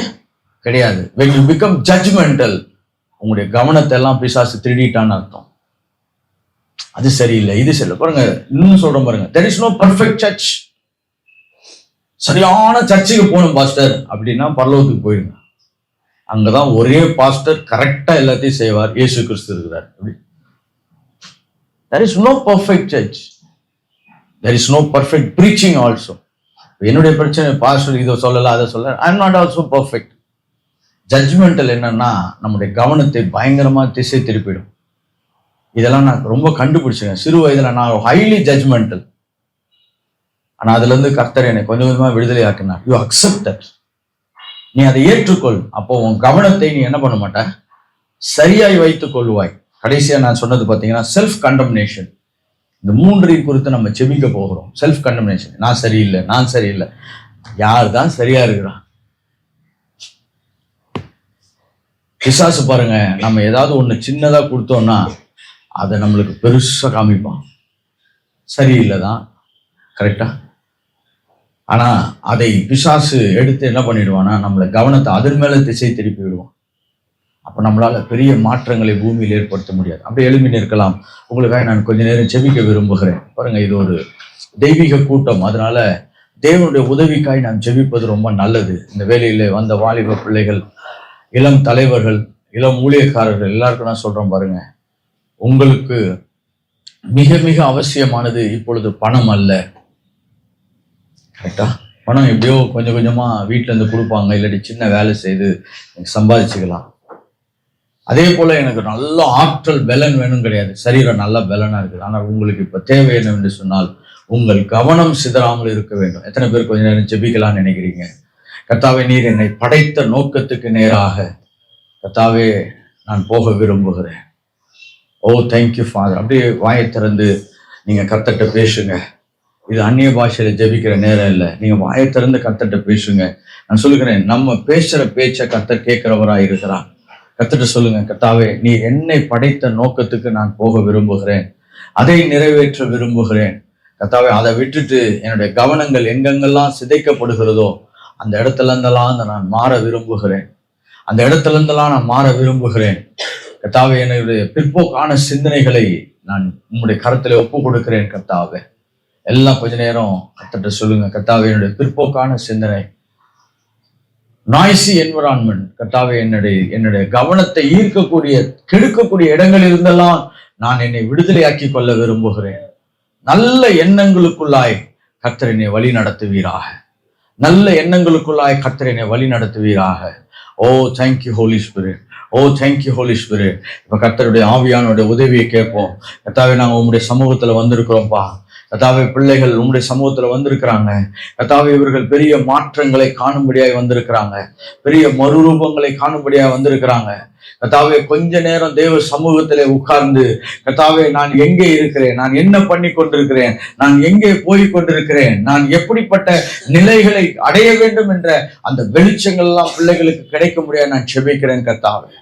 கிடையாது. when you become judgmental, உங்களுடைய கவனத்தை எல்லாம் பிசாசு திருடிட்டான்னு அர்த்தம். அது சரியில்லை, இது சரியில்லை. பாருங்க, இன்னும் சொல்றேன் பாருங்க, there is no perfect church. சரியான சர்ச்சுக்கு போகணும் பாஸ்டர் அப்படின்னா பரலோகத்துக்கு போயிடுங்க. அங்கதான் ஒரே பாஸ்டர் கரெக்டா எல்லாத்தையும் செய்வார், இயேசு கிறிஸ்து இருக்கிறார். there is no perfect church, there is no perfect preaching also. என்னுடைய பிரச்சனை, பாஸ்டர் இதை சொல்லல அதை சொல்ல, I am not also perfect. Judgemental என்னன்னா நம்முடைய கவனத்தை பயங்கரமா திசை திருப்பிடும். இதெல்லாம் நான் ரொம்ப கண்டுபிடிச்சேன் சிறு வயதுல. நான் ஹைலி ஜட்ஜ்மெண்டல். ஆனா அதுல இருந்து கர்த்தர் என்னை கொஞ்சம் கொஞ்சமா விடுதலை ஆக்கினார். யூ அக்செப்ட் தட், நீ அதை ஏற்றுக்கொள். அப்போ உன் கவனத்தை நீ என்ன பண்ண மாட்ட, சரியாய் வைத்துக் கொள்வாய். கடைசியா நான் சொன்னது பாத்தீங்கன்னா செல்ஃப் கண்டம்னேஷன். இந்த 3 குறித்து நம்ம செபிக்க போகிறோம். Self condemnation. நான் சரியில்லை, நான் சரியில்லை. யார் தான் சரியா இருக்கிறான்? பிசாசு பாருங்க, நம்ம ஏதாவது ஒண்ணு சின்னதா கொடுத்தோம்னா அதை நம்மளுக்கு பெருசா காமிப்பான். சரியில்லைதான், கரெக்டா? ஆனா அதை பிசாசு எடுத்து என்ன பண்ணிடுவான்னா நம்மளை கவனத்தை அதன் மேல திசை திருப்பி விடுவான். அப்ப நம்மளால பெரிய மாற்றங்களை பூமியில் ஏற்படுத்த முடியாது. அப்படியே எழுப்பி நிற்கலாம். உங்களுக்காக நான் கொஞ்ச நேரம் செபிக்க விரும்புகிறேன். பாருங்க, இது ஒரு தெய்வீக கூட்டம், அதனால தேவனுடைய உதவிக்காய் நாம் ஜெபிப்பது ரொம்ப நல்லது. இந்த வேலையில வந்த வாலிப பிள்ளைகள், இளம் தலைவர்கள், இளம் ஊழியக்காரர்கள் எல்லாருக்கும் நான் சொல்றேன் பாருங்க, உங்களுக்கு மிக மிக அவசியமானது இப்பொழுது பணம் அல்ல. கரெக்டா? பணம் எப்படியோ கொஞ்சம் கொஞ்சமா வீட்டுல இருந்து கொடுப்பாங்க, இல்லாட்டி சின்ன வேலை செய்து சம்பாதிச்சுக்கலாம். அதே போல எனக்கு நல்ல ஆற்றல் பலன் வேணும் கிடையாது, சரீரம் நல்ல பலனா இருக்குது. ஆனால் உங்களுக்கு இப்ப தேவை என்னவென்று சொன்னால் உங்கள் கவனம் சிதறாமல் இருக்க வேண்டும். எத்தனை பேர் கொஞ்ச நேரம் ஜெபிக்கலாம்னு நினைக்கிறீங்க? கர்த்தாவே, நீர் என்னை படைத்த நோக்கத்துக்கு நேராக கர்த்தாவே நான் போக விரும்புகிறேன். ஓ தேங்க்யூ ஃபாதர். அப்படியே வாயை திறந்து நீங்க கர்த்தர்ட்ட பேசுங்க. இது அந்நிய பாஷையில ஜெபிக்கிற நேரம் இல்லை. நீங்க வாயை திறந்து கர்த்தர்ட்ட பேசுங்க. நான் சொல்லுகிறேன், நம்ம பேசுற பேச்சை கர்த்தர் கேட்கிறவராய் இருக்கிறார். கர்த்தர்ட்ட சொல்லுங்க, கர்த்தாவே, நீ என்னை படைத்த நோக்கத்துக்கு நான் போக விரும்புகிறேன், அதை நிறைவேற்ற விரும்புகிறேன். கர்த்தாவே, அதை விட்டுட்டு என்னுடைய கவனங்கள் எங்கெங்கெல்லாம் சிதைக்கப்படுகிறதோ அந்த இடத்துல இருந்தெல்லாம் நான் மாற விரும்புகிறேன். அந்த இடத்துல இருந்தெல்லாம் நான் மாற விரும்புகிறேன். கர்த்தாவே, என்னுடைய பிற்போக்கான சிந்தனைகளை நான் உங்களுடைய கரத்துல ஒப்பு கொடுக்கிறேன். கர்த்தாவே, எல்லாம் கொஞ்ச நேரம் கர்த்தர்ட்ட சொல்லுங்க. கர்த்தாவே, என்னுடைய பிற்போக்கான சிந்தனை, நாய்ஸி என்விரான்மெண்ட், கர்த்தாவே, என்னுடைய கவனத்தை ஈர்க்கக்கூடிய கெடுக்கக்கூடிய இடங்கள் இருந்தெல்லாம் நான் என்னை விடுதலையாக்கி கொள்ள விரும்புகிறேன். நல்ல எண்ணங்களுக்குள்ளாய் கர்த்தர் என்னை வழி நடத்துவீராக. நல்ல எண்ணங்களுக்குள்ளாய் கர்த்தர் என்னை வழி நடத்துவீராக. ஓ தேங்க்யூ ஹோலி ஸ்பிரிட். ஓ தேங்க்யூ ஹோலி ஸ்பிரிட். இப்ப கர்த்தருடைய ஆவியானுடைய உதவியை கேட்போம். கர்த்தாவே, நாங்க உங்களுடைய சமூகத்துல வந்திருக்கிறோம்ப்பா. கர்த்தாவே, பிள்ளைகள் உங்களுடைய சமூகத்துல வந்திருக்கிறாங்க. கர்த்தாவே, இவர்கள் பெரிய மாற்றங்களை காணும்படியாய் வந்திருக்கிறாங்க, பெரிய மறுரூபங்களை காணும்படியாய் வந்திருக்கிறாங்க. கர்த்தாவே, கொஞ்ச நேரம் தேவ சமூகத்திலே உட்கார்ந்து, கர்த்தாவே, நான் எங்கே இருக்கிறேன், நான் என்ன பண்ணி கொண்டிருக்கிறேன், நான் எங்கே போய் கொண்டிருக்கிறேன், நான் எப்படிப்பட்ட நிலைகளை அடைய வேண்டும் என்ற அந்த வெளிச்சங்கள் எல்லாம் பிள்ளைகளுக்கு கிடைக்க முடியாது நான் செபிக்கிறேன். கர்த்தாவே,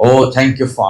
ஓ தேங்க்யூ ஃபாதர்.